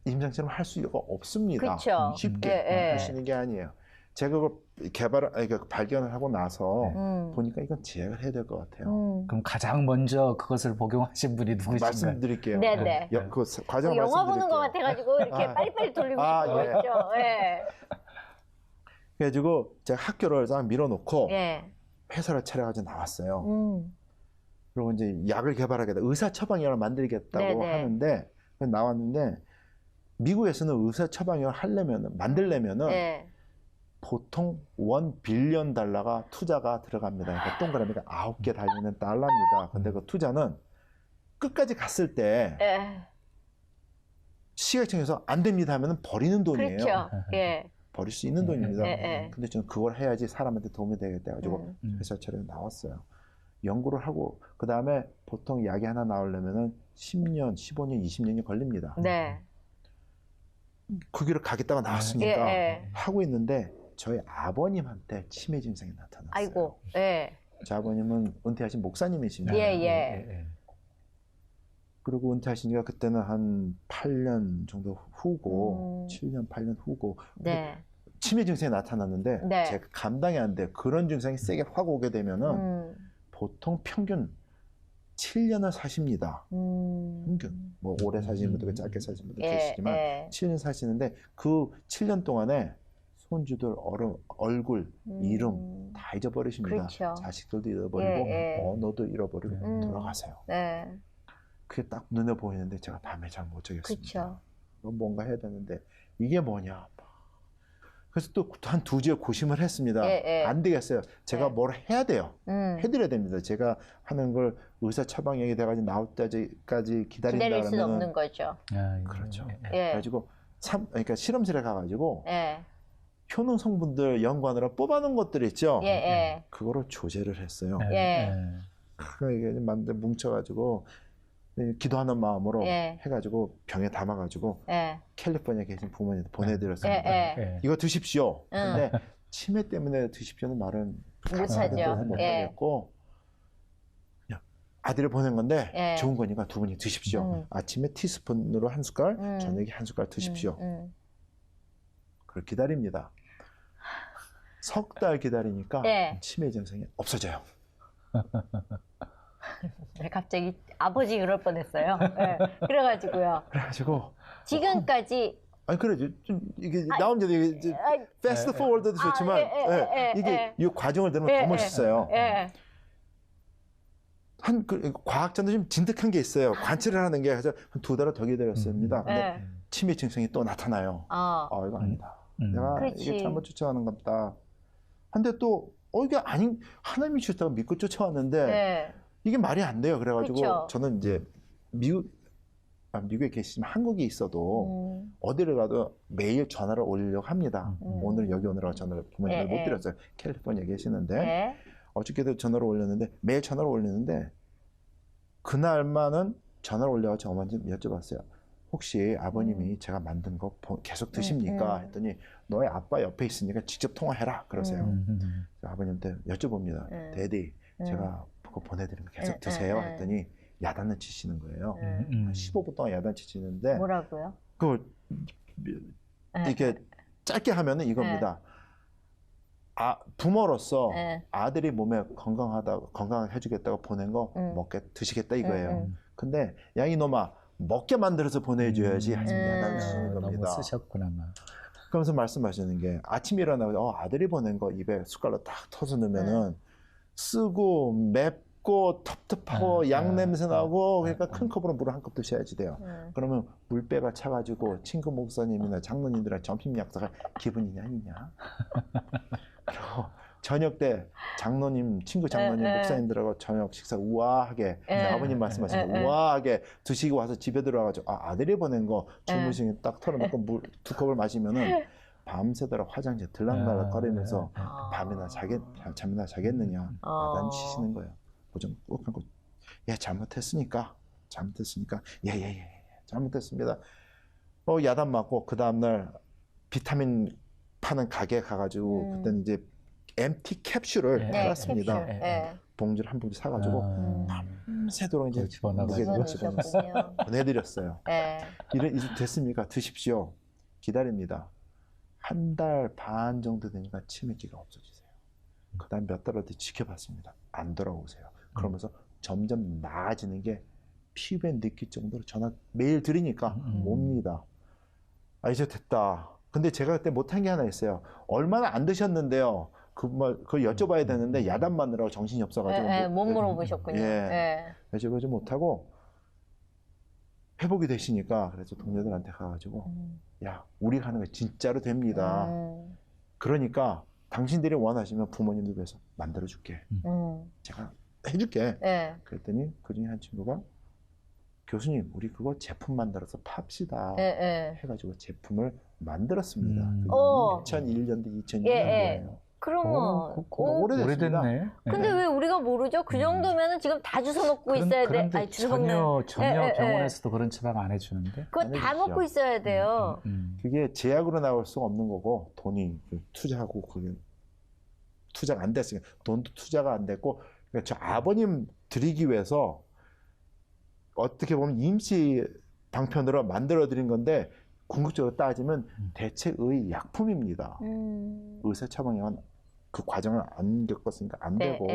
임상 실험 할 수가 없습니다. 그쵸. 쉽게 할 수 있는 게 아니에요. 제가 그걸 발견을 하고 나서 보니까 이건 제약을 해야 될 것 같아요. 그럼 가장 먼저 그것을 복용하신 분이 누구신가요? 말씀드릴게요. 네네. 그 과정 영화 보는 것 같아가지고 이렇게 빨리빨리 돌리고 싶은 거 있죠. 그래가지고 제가 학교를 딱 밀어놓고 회사를 차려가지고 나왔어요. 그리고 이제 약을 개발하겠다, 의사 처방약을 만들겠다고 하는데 나왔는데 미국에서는 의사 처방약을 만들려면은 보통 $1 빌리언 투자가 들어갑니다. 그러니까 동그라미가 9개 달리는 달러입니다. 근데 그 투자는 끝까지 갔을 때 시각청에서 안 됩니다 하면 버리는 돈이에요. 그렇죠. 버릴 수 있는 돈입니다. 근데 저는 그걸 해야지 사람한테 도움이 되겠다 가지고 회사 차려 나왔어요. 연구를 하고 그 다음에 보통 약이 하나 나오려면은 10년, 15년, 20년이 걸립니다. 그 길을 가겠다가 나왔으니까 하고 있는데 저희 아버님한테 치매 증상이 나타났어요. 아이고, 제 아버님은 은퇴하신 목사님이십니다. 그리고 은퇴하시니까 그때는 한 8년 정도 후고, 7년, 8년 후고 치매 증상이 나타났는데 제가 감당이 안 돼요. 그런 증상이 세게 확 오게 되면은 보통 평균 7년을 사십니다. 평균. 뭐 오래 사시는 분도 짧게 사시는 분도 계시지만 7년 사시는데 그 7년 동안에 손주들 얼굴, 이름 다 잊어버리십니다. 그렇죠. 자식들도 잃어버리고 언어도 잃어버리고 돌아가세요. 그게 딱 눈에 보이는데 제가 밤에 잘 못 자겠습니다. 뭔가 해야 되는데 이게 뭐냐. 그래서 또 한 2주에 고심을 했습니다. 안 되겠어요. 제가 뭘 해야 돼요. 해드려야 됩니다. 제가 하는 걸 의사 처방약이 돼가지고 나올 때까지 기다린다 기다릴 수는 그러면은 없는 거죠. 그렇죠. 그래가지고 그러니까 실험실에 가가지고 효능 성분들 연구하느라 뽑아놓은 것들 있죠. 그거를 조제를 했어요. 이게 뭉쳐가지고 기도하는 마음으로 해가지고 병에 담아가지고 캘리포니아에 계신 부모님한테 보내드렸습니다. 이거 드십시오. 근데 치매 때문에 드십시오는 말은 못하겠고 아들을 보낸 건데 좋은 거니까 두 분이 드십시오. 아침에 티스푼으로 한 숟갈, 저녁에 한 숟갈 드십시오. 그걸 기다립니다. 석 달 기다리니까 치매 증상이 없어져요. 갑자기 아버지 그럴 뻔했어요. 그래가지고요. 지금까지 아니 그래죠. 좀 이게 나오면 이게 패스트 포워드도 좋지만 이게 이 과정을 들으면 더 멋있어요. 과학자도 좀 진득한 게 있어요. 관찰을 하는 게 그래서 한 2달을 더 기다렸습니다. 근데 치매 증상이 또 나타나요. 이거 아니다. 내가 이게 잘못 쫓아가는 겁니다. 근데 또 이게 아닌 하나님이 주셨다고 믿고 쫓아왔는데 이게 말이 안 돼요. 그래가지고 저는 이제 미국에 계시지만 한국에 있어도 어디를 가도 매일 전화를 올리려고 합니다. 오늘 여기 오느라고 전화를 부모님들 못 드렸어요. 캘리포니아에 계시는데 어저께도 전화를 올렸는데 매일 전화를 올리는데 그날만은 전화를 올려가지고 어머니 여쭤봤어요. 혹시 아버님이 제가 만든 거 계속 드십니까? 했더니 너의 아빠 옆에 있으니까 직접 통화해라 그러세요. 아버님한테 여쭤봅니다. 데디 제가 그거 보내드린 거 계속 드세요? 했더니 야단을 치시는 거예요. 15분 동안 야단 치시는데 뭐라고요? 그걸 이렇게 짧게 하면은 이겁니다. 부모로서 아들이 몸에 건강하게 해주겠다고 보낸 거 드시겠다 이거예요. 근데 야 이놈아 먹게 만들어서 보내줘야지 야단을 치시는 겁니다. 너무 쓰셨구나. 그러면서 말씀하시는 게 아침에 일어나고 아들이 보낸 거 입에 숟갈로 딱 터서 넣으면은 쓰고 맵고 텁텁하고 양 냄새 나고 그러니까 큰 컵으로 물을 한 컵 드셔야지 돼요. 그러면 물배가 차가지고 친구 목사님이나 장로님들이랑 점심 약속할 기분이냐 아니냐. 그리고 저녁 때 친구 장로님 목사님들하고 저녁 식사 우아하게 아버님 말씀하신 거 우아하게 드시고 와서 집에 들어와가지고 아들이 보낸 거 주무시게 딱 털어놓고 물 2컵을 마시면은 밤새도록 화장실 들락날락 거리면서 잠이나 자겠느냐 야단 치시는 거예요. 고정 꾹 하고 잘못했으니까 예 잘못했습니다. 야단 맞고 그 다음날 비타민 파는 가게 가가지고 그때는 이제 MT 캡슐을 팔았습니다. 봉지를 한 봉지 사가지고 밤새도록 이제 집어넣어서 보내드렸어요. 이제 됐습니까? 드십시오. 기다립니다. 1달 반 정도 되니까 치매기가 없어지세요. 그 다음 몇 달 어디 지켜봤습니다. 안 돌아오세요. 그러면서 점점 나아지는 게 피부에 느낄 정도로 전화 매일 드리니까 옵니다. 이제 됐다. 근데 제가 그때 못한 게 하나 있어요. 얼마나 안 드셨는데요. 그걸 여쭤봐야 되는데 야단 맞느라고 정신이 없어가지고 못 물어보셨군요. 여쭤보지 못하고 회복이 되시니까 그래서 동료들한테 가가지고 야 우리가 하는 거 진짜로 됩니다. 그러니까 당신들이 원하시면 부모님들 위해서 만들어줄게. 제가 해줄게. 그랬더니 그중에 한 친구가 교수님 우리 그거 제품 만들어서 팝시다 해가지고 제품을 만들었습니다. 2001년도 2002년도예요. 그러면 오래됐네. 근데 왜 우리가 모르죠? 그 정도면은 지금 다 주워 먹고 있어야 돼. 전혀 병원에서도 그런 처방 안 해주는데. 그거 다 먹고 있어야 돼요. 그게 제약으로 나올 수가 없는 거고 돈이 투자하고 그게 투자가 안 됐으니까 돈도 투자가 안 됐고 그러니까 저 아버님 드리기 위해서 어떻게 보면 임시 방편으로 만들어 드린 건데 궁극적으로 따지면 대체의 약품입니다. 의사 처방약은 그 과정을 안 겪었으니까 안 되고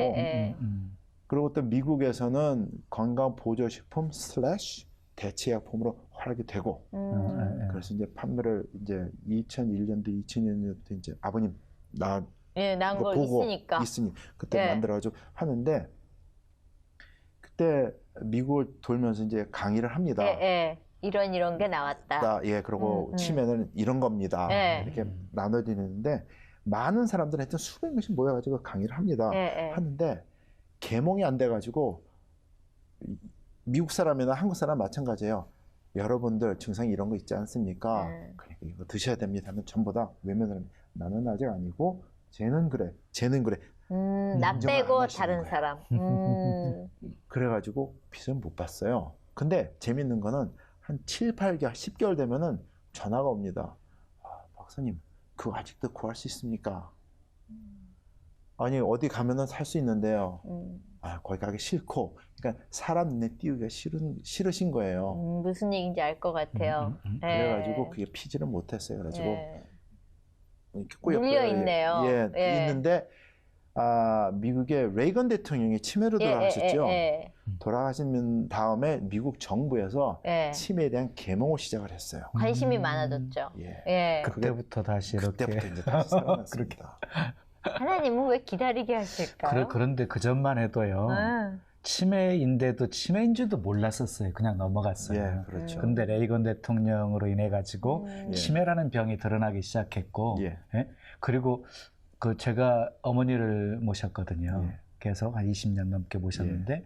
그리고 또 미국에서는 건강보조식품 / 대체약품으로 허락이 되고 그래서 이제 판매를 이제 2001년도 2002년도 이제 아버님 낳은 거 보고 있으니 그때 만들어가지고 하는데 그때 미국을 돌면서 이제 강의를 합니다. 이런 게 나왔다. 예, 그리고 치매는 이런 겁니다. 네. 이렇게 나눠지는데 많은 사람들은 하여튼 수백 명씩 모여가지고 강의를 합니다. 하는데 계몽이 안 돼가지고 미국 사람이나 한국 사람 마찬가지예요. 여러분들 증상이 이런 거 있지 않습니까? 그러니까 이거 드셔야 됩니다 하면 전부 다 외면을 합니다. 나는 아직 아니고 쟤는 그래. 나 빼고 다른 사람. 그래가지고 빚을 못 봤어요. 근데 재밌는 거는 한 7, 8개월, 10개월 되면은 전화가 옵니다. 아, 박사님, 그거 아직도 구할 수 있습니까? 아니, 어디 가면은 살 수 있는데요. 아, 거기 가기 싫고. 그러니까 사람 눈에 띄우기가 싫으신 거예요. 무슨 얘기인지 알 것 같아요. 그래가지고 그게 피지를 못했어요. 그래가지고 이렇게 꾸역꾸역 물려있네요. 있는데 미국의 레이건 대통령이 치매로 돌아가셨죠. 돌아가신 다음에 미국 정부에서 치매에 대한 계몽을 시작을 했어요. 관심이 많아졌죠. 그때부터 다시 이렇게. 그때부터 이제 다시 살아났습니다. 하나님은 왜 기다리게 하실까요? 그런데 그 전만 해도요. 치매인데도 치매인 줄도 몰랐었어요. 그냥 넘어갔어요. 그렇죠. 근데 레이건 대통령으로 인해 가지고 치매라는 병이 드러나기 시작했고, 그리고 제가 어머니를 모셨거든요. 계속 한 20년 넘게 모셨는데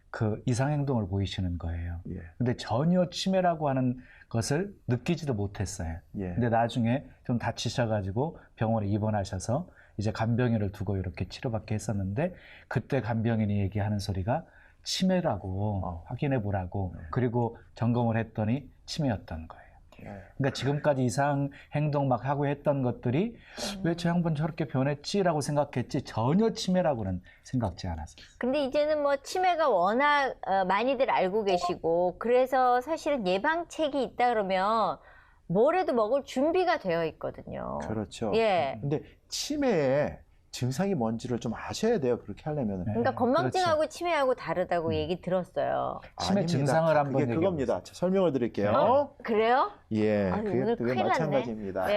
그 이상행동을 보이시는 거예요. 근데 전혀 치매라고 하는 것을 느끼지도 못했어요. 근데 나중에 좀 다치셔가지고 병원에 입원하셔서 이제 간병인을 두고 이렇게 치료받게 했었는데 그때 간병인이 얘기하는 소리가 치매라고 확인해 보라고 그리고 점검을 했더니 치매였던 거예요. 그러니까 지금까지 이상 행동 막 하고 했던 것들이 왜 저 양반 저렇게 변했지라고 생각했지 전혀 치매라고는 생각지 않았어요. 근데 이제는 뭐 치매가 워낙 많이들 알고 계시고 그래서 사실은 예방책이 있다 그러면 뭐래도 먹을 준비가 되어 있거든요. 그렇죠. 근데 치매의 증상이 뭔지를 좀 아셔야 돼요. 그렇게 하려면. 그러니까 건망증하고 치매하고 다르다고 얘기 들었어요. 치매 증상을 한번 그게 그겁니다. 설명을 드릴게요. 그래요? 그게 마찬가지입니다.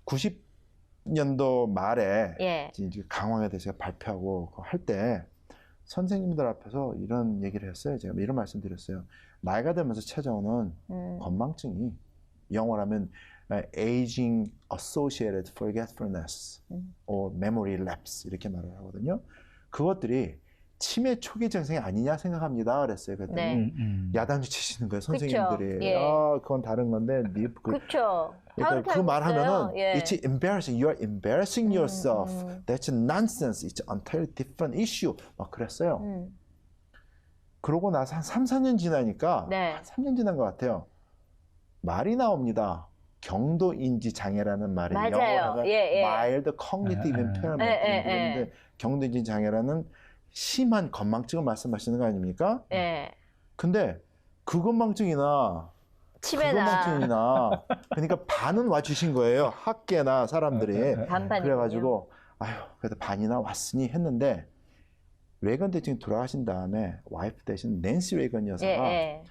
90년도 말에 이제 강황에 대해서 발표하고 할 때 선생님들 앞에서 이런 얘기를 했어요. 제가 이런 말씀 드렸어요. 나이가 들면서 찾아오는 건망증이 영어로 하면 aging associated forgetfulness or memory lapse 이렇게 말을 하거든요. 그것들이 치매 초기 증상이 아니냐 생각합니다. 그랬어요. 그랬더니 야단을 치시는 거예요. 선생님들이. 그건 다른 건데. 그렇죠. 그러니까 그 말하면은 it's embarrassing. You are embarrassing yourself. That's nonsense. It's an entirely different issue. 막 그랬어요. 그러고 나서 한 3, 4년 지나니까 한 3년 지난 것 같아요. 말이 나옵니다. 경도인지 장애라는 말이 영어로 mild cognitive impairment 그런데 경도인지 장애라는 심한 건망증을 말씀하시는 거 아닙니까? 근데 그 건망증이나 치매나 그러니까 반은 와주신 거예요. 학계나 사람들이. 그래가지고 아유 그래도 반이나 왔으니 했는데 레이건 대통령이 돌아가신 다음에 와이프 대신 낸시 레이건 여사가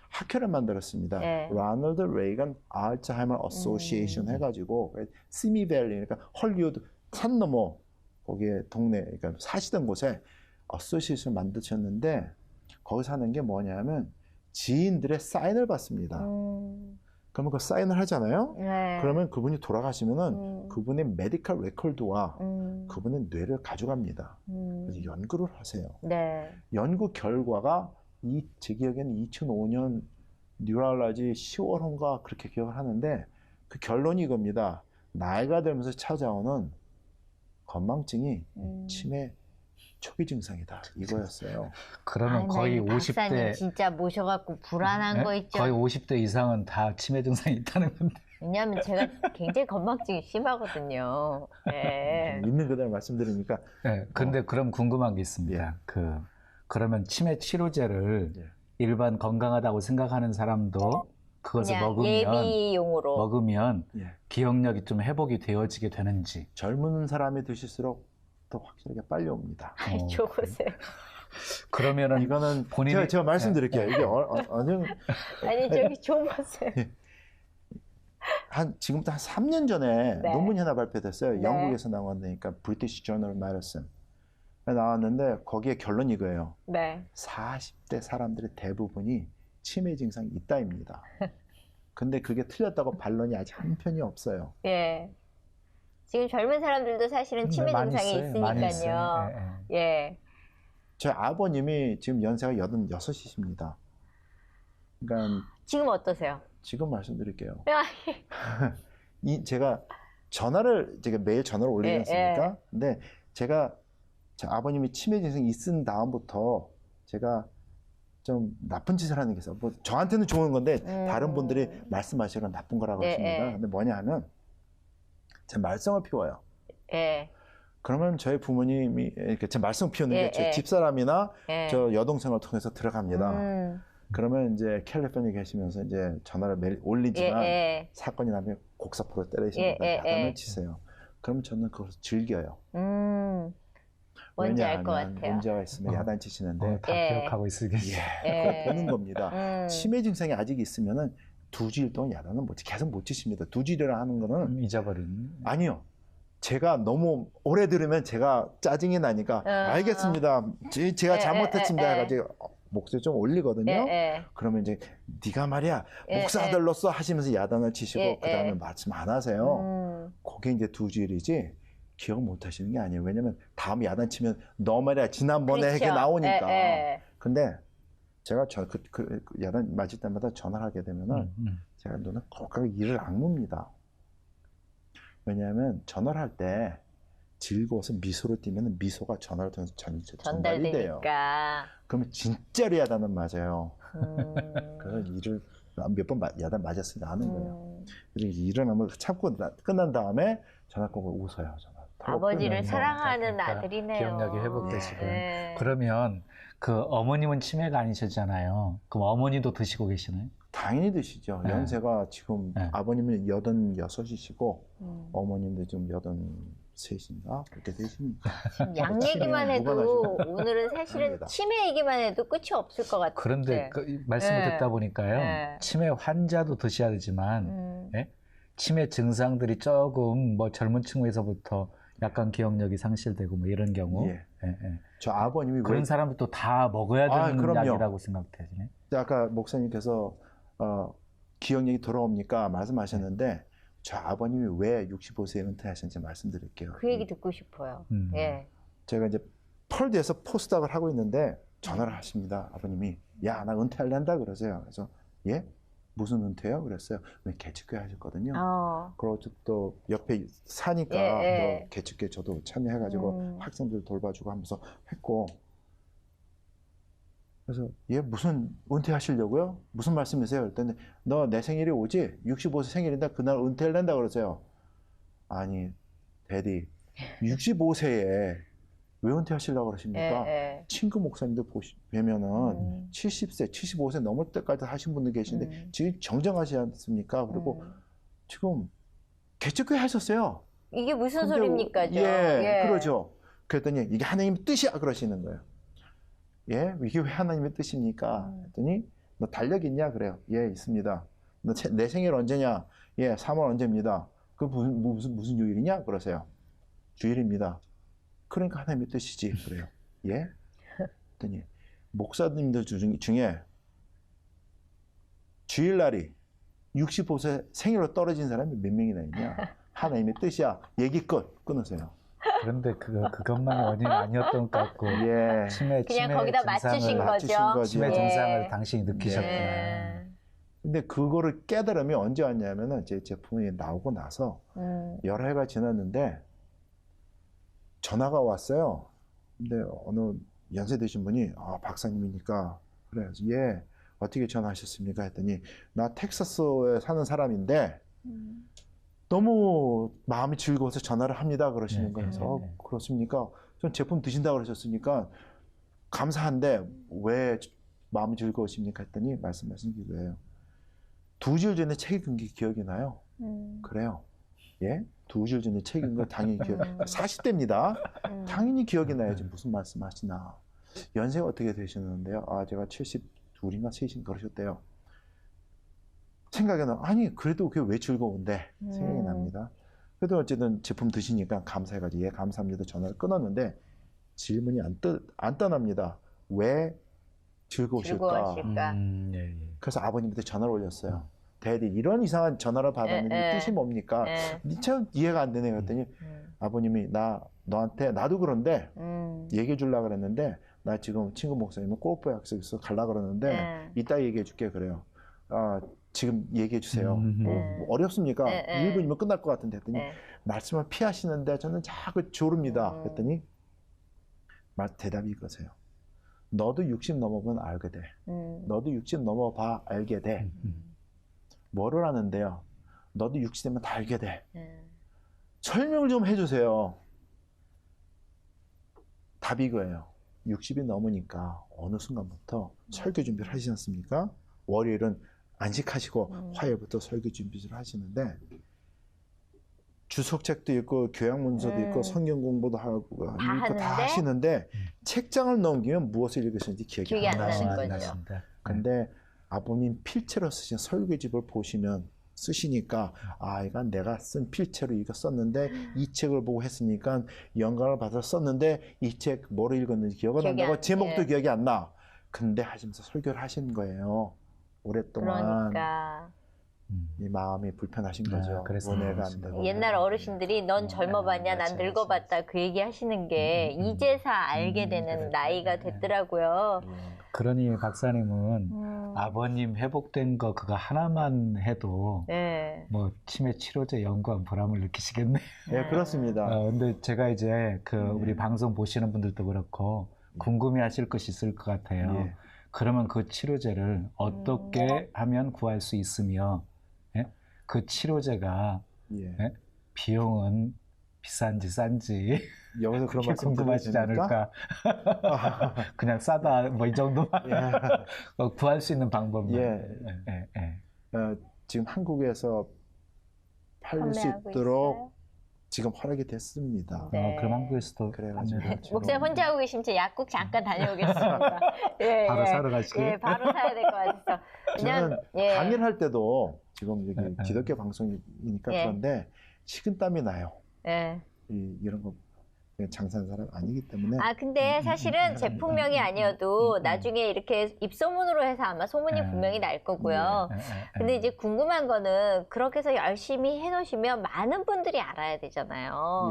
학회를 만들었습니다. 라널드 레이건 알츠하이머 어소시에이션 해가지고 시미밸리 그러니까 헐리우드 산 너머 거기에 동네 그러니까 사시던 곳에 어소시에이션을 만드셨는데 거기서 하는 게 뭐냐면 지인들의 사인을 받습니다. 그러면 그 사인을 하잖아요. 그러면 그분이 돌아가시면은 그분의 메디컬 레코드와 그분의 뇌를 가져갑니다. 그래서 연구를 하세요. 연구 결과가 제 기억에는 2005년 뉴럴러지 10월인가 그렇게 기억을 하는데 그 결론이 이겁니다. 나이가 들면서 찾아오는 건망증이 치매 초기 증상이다 이거였어요. 그러면 거의 50대 박사님 진짜 모셔갖고 불안한 거 있죠. 거의 50대 이상은 다 치매 증상이 있다는 건데. 왜냐하면 제가 굉장히 건망증이 심하거든요. 있는 그대로 말씀드리니까. 근데 그럼 궁금한 게 있습니다. 그러면 치매 치료제를 일반 건강하다고 생각하는 사람도 그것을 먹으면 기억력이 좀 회복이 되어지게 되는지. 젊은 사람이 드실수록 더 확실하게 빨리 옵니다. 좋으세요. 그러면은 이거는 본인이 제가 말씀드릴게요. 이게 아니 저기 줘보세요. 지금부터 한 3년 전에 논문이 하나 발표됐어요. 영국에서 나왔으니까 브리티시 저널 메디슨 나왔는데 거기에 결론이 이거예요. 40대 사람들의 대부분이 치매 증상이 있다입니다. 근데 그게 틀렸다고 반론이 아직 한 편이 없어요. 예. 지금 젊은 사람들도 사실은 치매 증상이 있으니까요. 예. 저희 아버님이 지금 연세가 86이십니다. 그러니까 지금 어떠세요? 지금 말씀드릴게요. 제가 전화를 매일 전화를 올리지 않습니까? 근데 제가 저 아버님이 치매 증상이 있은 다음부터 제가 좀 나쁜 짓을 하는 게 있어요. 뭐 저한테는 좋은 건데 다른 분들이 말씀하시기는 나쁜 거라고 하십니다. 근데 뭐냐 하면 제 말썽을 피워요. 그러면 저희 부모님이 이렇게 제 말썽 피우는 게 제 집사람이나 저 여동생을 통해서 들어갑니다. 그러면 이제 캘리포니아에 계시면서 이제 전화를 매일 올리지만 사건이 나면 곡사포로 때리시면서 야단을 치세요. 그러면 저는 그걸 즐겨요. 뭔지 알 것 같아요. 문제가 있으면 야단 치시는데 다 기억하고 있으겠어요. 그걸 보는 겁니다. 치매 증상이 아직 있으면은 2주일 동안 야단은 계속 못 치십니다. 2주일이라 하는 거는 잊어버린. 아니요. 제가 너무 오래 들으면 제가 짜증이 나니까 알겠습니다. 제가 잘못했습니다 해가지고 목소리 좀 올리거든요. 그러면 이제 네가 말이야 목사들로서 하시면서 야단을 치시고 그 다음에 말씀 안 하세요. 그게 이제 2주일이지 기억 못 하시는 게 아니에요. 왜냐면 다음 야단 치면 너 말이야 지난번에 그렇죠. 이렇게 나오니까. 근데 제가 그 야단 맞을 때마다 전화를 하게 되면은 제가 눈을 꼭 이를 악뭅니다. 왜냐하면 전화를 할 때 즐거워서 미소를 띠면 미소가 전화를 통해서 전달이 돼요. 그러면 진짜로 야단은 맞아요. 그래서 일을 몇 번 야단 맞았으니까 아는 거예요. 그래서 일어나면 참고 끝난 다음에 전화 끊고 웃어요. 아버지를 사랑하는 아들이네요. 기억력이 회복되시고. 그러면 그 어머님은 치매가 아니셨잖아요. 그럼 어머니도 드시고 계시나요? 당연히 드시죠. 연세가 지금 아버님은 86이시고 어머님도 지금 83인가 그렇게 되십니다. 양 얘기만 해도 오늘은 사실은 치매 얘기만 해도 끝이 없을 것 같아요. 그런데 말씀을 듣다 보니까요. 치매 환자도 드셔야 되지만 치매 증상들이 조금 뭐 젊은 층에서부터 약간 기억력이 상실되고 뭐 이런 경우 저 아버님이 그런 사람들도 다 먹어야 되는 약이라고 생각되시네. 아까 목사님께서 기억력이 돌아옵니까 말씀하셨는데 저 아버님이 왜 65세에 은퇴하셨는지 말씀드릴게요. 그 얘기 듣고 싶어요. 제가 이제 펄드에서 포스닥을 하고 있는데 전화를 하십니다. 아버님이 야 나 은퇴할란다 그러세요. 그래서 예? 무슨 은퇴요? 그랬어요. 왜 개척교회 하셨거든요. 그리고 또 옆에 사니까 뭐 개척교회 저도 참여해가지고 학생들 돌봐주고 하면서 했고 그래서 얘 무슨 은퇴하시려고요? 무슨 말씀이세요? 그랬더니 너 내 생일이 오지? 65세 생일인데 그날 은퇴를 낸다 그러세요. 아니 데디 65세에 왜 은퇴하시려고 그러십니까? 친구 목사님들 뵈면은 70세, 75세 넘을 때까지 하신 분들 계시는데 지금 정정하시지 않습니까? 그리고 지금 개척교회 하셨어요. 이게 무슨 소리입니까? 그러죠. 그랬더니 이게 하나님의 뜻이야 그러시는 거예요. 예? 이게 왜 하나님의 뜻입니까? 했더니 너 달력 있냐? 그래요. 예, 있습니다. 너 내 생일 언제냐? 예, 3월 언제입니다. 그 무슨 요일이냐? 그러세요. 주일입니다. 그러니까 하나님의 뜻이지. 그래요. 예? 했더니 목사님들 중에 주일날이 65세 생일로 떨어진 사람이 몇 명이나 있냐? 하나님의 뜻이야. 얘기 끝. 끊으세요. 그런데 그것만이 원인이 아니었던 것 같고 치매 거기다 맞추신 거죠. 치매 증상을 당신이 느끼셨구나. 근데 그거를 깨달음이 언제 왔냐면은 제 제품이 나오고 나서 여러 해가 지났는데 전화가 왔어요. 근데 어느 연세 드신 분이 박사님이니까 그래 예 어떻게 전화하셨습니까? 했더니 나 텍사스에 사는 사람인데 너무 마음이 즐거워서 전화를 합니다 그러시는 거예요. 그렇습니까? 전 제품 드신다고 그러셨으니까 감사한데 왜 마음이 즐거우십니까? 했더니 말씀하신 게 그래요. 2주일 전에 책 읽은 게 기억이 나요. 그래요. 예? 2주일 전에 책 읽은 거 당연히 기억. 40대입니다. 당연히 기억이 나야지 무슨 말씀하시나. 연세가 어떻게 되시는데요? 제가 72인가 3인 그러셨대요. 생각이 나. 아니 그래도 그게 왜 즐거운데 생각이 납니다. 그래도 어쨌든 제품 드시니까 감사해가지고 예 감사합니다 전화를 끊었는데 질문이 안 떠납니다. 왜 즐거우실까? 즐거우실까? 그래서 아버님한테 전화를 올렸어요. 데디 이런 이상한 전화를 받았는데 뜻이 뭡니까? 참 이해가 안 되네 그랬더니 아버님이 너한테 나도 그런데 얘기해 주려고 그랬는데 나 지금 친구 목사님은 골프 약속 있어 갈라 그러는데 이따 얘기해 줄게 그래요. 지금 얘기해 주세요. 뭐 어렵습니까? 1분이면 끝날 것 같은데 했더니 말씀을 피하시는데 저는 자꾸 조릅니다. 그랬더니 대답이 이거세요. 너도 60 넘어보면 알게 돼. 너도 60 넘어봐 알게 돼. 뭐를 하는데요? 너도 60 되면 다 알게 돼. 설명을 좀 해주세요. 답이 이거예요. 60이 넘으니까 어느 순간부터 설교 준비를 하시지 않습니까? 월요일은 안식하시고 화요일부터 설교 준비를 하시는데 주석책도 있고 교양 문서도 있고 성경 공부도 하고 다 하시는데 책장을 넘기면 무엇을 읽으셨는지 기억이 안 나시는 거죠. 근데 아버님 필체로 쓰신 설교집을 보시면 쓰시니까 이건 내가 쓴 필체로 이거 썼는데 이 책을 보고 했으니까 영감을 받아서 썼는데 이 책 뭐를 읽었는지 기억은 안 나고 제목도 기억이 안 나. 근데 하시면서 설교를 하신 거예요. 오랫동안. 그러니까. 이 마음이 불편하신 거죠. 은혜가 안 되고. 옛날 어르신들이 넌 젊어봤냐, 난 늙어봤다 그 얘기 하시는 게 이제서 알게 되는 나이가 됐더라고요. 그러니 박사님은 아버님 회복된 거 그거 하나만 해도 뭐 치매 치료제 연구한 보람을 느끼시겠네. 네, 그렇습니다. 근데 제가 이제 우리 방송 보시는 분들도 그렇고 궁금해하실 것이 있을 것 같아요. 그러면 그 치료제를 어떻게 하면 구할 수 있으며 그 치료제가 비용은 비싼지 싼지 여기서 그런 말씀 궁금하시지 않을까? 그냥 싸다 뭐 이 정도만 구할 수 있는 방법만. 지금 한국에서 팔릴 수 있도록 지금 허락이 됐습니다. 그럼 한국에서도 그래가지고 목사님 혼자 하고 계시면 제 약국 잠깐 다녀오겠습니다. 바로 사러 가시게. 바로 사야 될 것 같아서. 저는 강의를 할 때도 지금 여기 기독교 방송이니까 그런데 식은땀이 나요. 이런 거 장사하는 사람 아니기 때문에. 근데 사실은 제품명이 아니어도 나중에 이렇게 입소문으로 해서 아마 소문이 분명히 날 거고요. 근데 이제 궁금한 거는 그렇게 해서 열심히 해놓으시면 많은 분들이 알아야 되잖아요.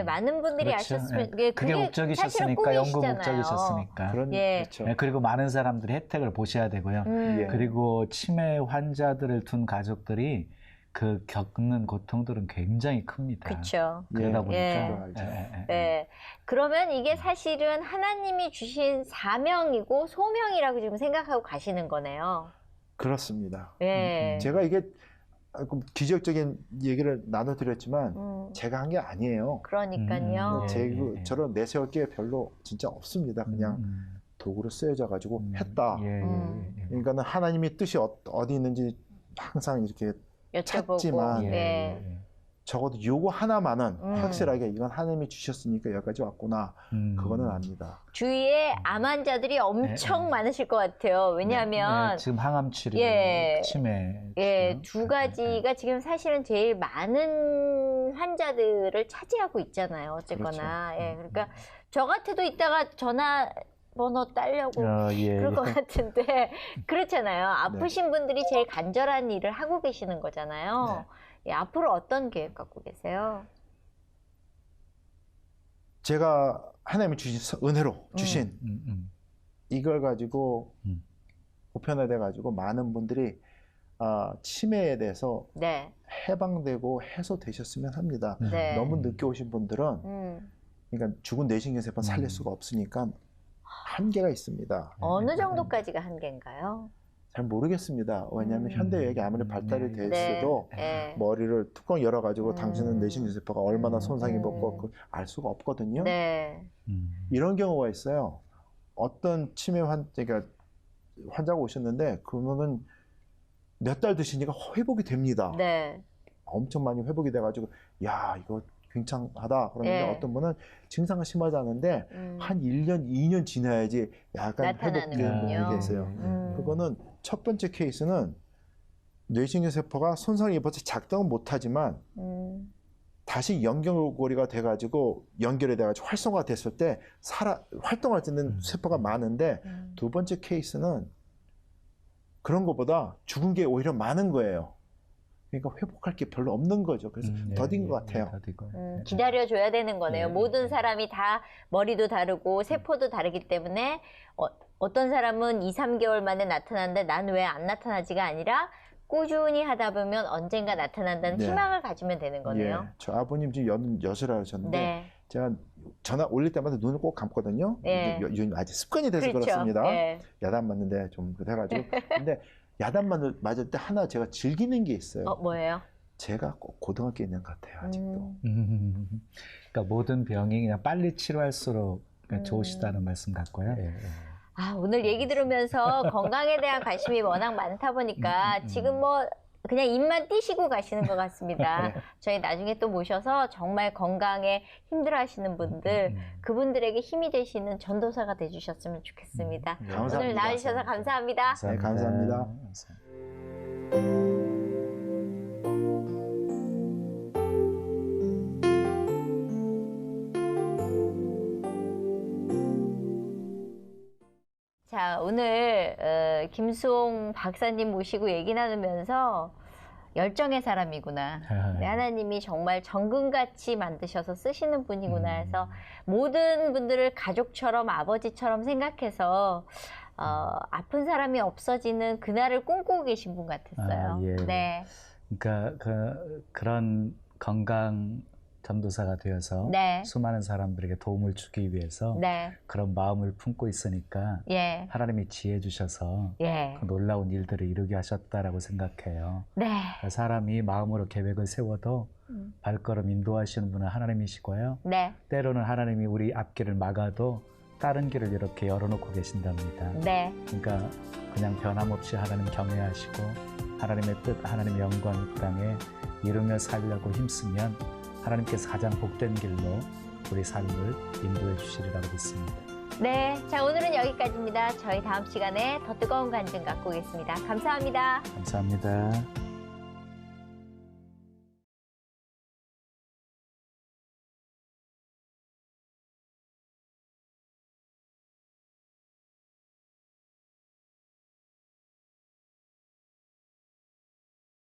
많은 분들이 아셨으면 그게 목적이셨으니까 연구 목적이셨으니까. 그렇죠. 그리고 많은 사람들이 혜택을 보셔야 되고요. 그리고 치매 환자들을 둔 가족들이 그 겪는 고통들은 굉장히 큽니다. 그렇죠. 그러다 보니까. 그러면 이게 사실은 하나님이 주신 사명이고 소명이라고 지금 생각하고 가시는 거네요. 그렇습니다. 제가 이게 기적적인 얘기를 나눠드렸지만 제가 한 게 아니에요. 그러니까요. 저런 내세울 게 별로 진짜 없습니다. 그냥 도구로 쓰여져 가지고 했다. 그러니까는 하나님의 뜻이 어디 있는지 항상 이렇게 찾지만 적어도 요거 하나만은 확실하게 이건 하나님이 주셨으니까 여기까지 왔구나. 그거는 압니다. 주위에 암 환자들이 엄청 많으실 것 같아요. 왜냐하면 지금 항암 치료, 치매 두 가지가 지금 사실은 제일 많은 환자들을 차지하고 있잖아요. 어쨌거나. 그렇죠. 그러니까 저 같아도 이따가 번호 따려고 그럴 것 같은데 그렇잖아요. 아프신 분들이 제일 간절한 일을 하고 계시는 거잖아요. 앞으로 어떤 계획 갖고 계세요? 제가 하나님이 주신 은혜로 주신 이걸 가지고 보편화돼 가지고 많은 분들이 치매에 대해서 해방되고 해소되셨으면 합니다. 너무 늦게 오신 분들은 그러니까 죽은 뇌신경세포 살릴 수가 없으니까 한계가 있습니다. 어느 정도까지가 한계인가요? 잘 모르겠습니다. 왜냐하면 현대의학이 아무리 발달이 됐어도 머리를 뚜껑 열어가지고 당신은 뇌신경세포가 얼마나 손상이 입었고 알 수가 없거든요. 이런 경우가 있어요. 어떤 치매 환자가 오셨는데 그러면은 몇 달 드시니까 회복이 됩니다. 엄청 많이 회복이 돼가지고 이거 괜찮하다. 그런데 어떤 분은 증상은 심하지 않은데 한 1년, 2년 지나야지 약간 회복되는 게 있어요. 그거는 첫 번째 케이스는 뇌신경세포가 손상이 입어서 작동은 못하지만 다시 연결고리가 돼가지고 연결이 돼가지고 활성화가 됐을 때 활동할 수 있는 세포가 많은데 두 번째 케이스는 그런 것보다 죽은 게 오히려 많은 거예요. 그러니까 회복할 게 별로 없는 거죠. 그래서 더딘 것 같아요. 기다려줘야 되는 거네요. 모든 사람이 다 머리도 다르고 세포도 다르기 때문에 어떤 사람은 2, 3개월 만에 나타나는데 난 왜 안 나타나지가 아니라 꾸준히 하다 보면 언젠가 나타난다는 희망을 가지면 되는 거네요. 저 아버님 지금 86이라 하셨는데 제가 전화 올릴 때마다 눈을 꼭 감거든요. 아직 습관이 돼서 그렇습니다. 야단 맞는데 좀 그래가지고. 근데 야단 맞을 때 하나 제가 즐기는 게 있어요. 뭐예요? 제가 꼭 고등학교에 있는 것 같아요, 아직도. 그러니까 모든 병이 그냥 빨리 치료할수록 좋으시다는 말씀 같고요. 오늘 얘기 들으면서 건강에 대한 관심이 워낙 많다 보니까 지금 뭐 그냥 입만 띄시고 가시는 것 같습니다. 저희 나중에 또 모셔서 정말 건강에 힘들어하시는 분들, 그분들에게 힘이 되시는 전도사가 돼주셨으면 좋겠습니다. 감사합니다. 오늘 나와주셔서 감사합니다. 네, 감사합니다. 자, 오늘 김수홍 박사님 모시고 얘기 나누면서 열정의 사람이구나. 하나님이 정말 정금같이 만드셔서 쓰시는 분이구나 해서 모든 분들을 가족처럼 아버지처럼 생각해서 아픈 사람이 없어지는 그날을 꿈꾸고 계신 분 같았어요. 네. 그러니까 그런 건강 전도사가 되어서 수많은 사람들에게 도움을 주기 위해서 그런 마음을 품고 있으니까 하나님이 지혜 주셔서 그 놀라운 일들을 이루게 하셨다라고 생각해요. 사람이 마음으로 계획을 세워도 발걸음 인도하시는 분은 하나님이시고요. 때로는 하나님이 우리 앞길을 막아도 다른 길을 이렇게 열어놓고 계신답니다. 그러니까 그냥 변함없이 하나님 경외하시고 하나님의 뜻, 하나님의 영광 이 땅에 이루며 살려고 힘쓰면 하나님께서 가장 복된 길로 우리 삶을 인도해 주시리라고 믿습니다. 네, 자 오늘은 여기까지입니다. 저희 다음 시간에 더 뜨거운 간증 갖고 오겠습니다. 감사합니다. 감사합니다.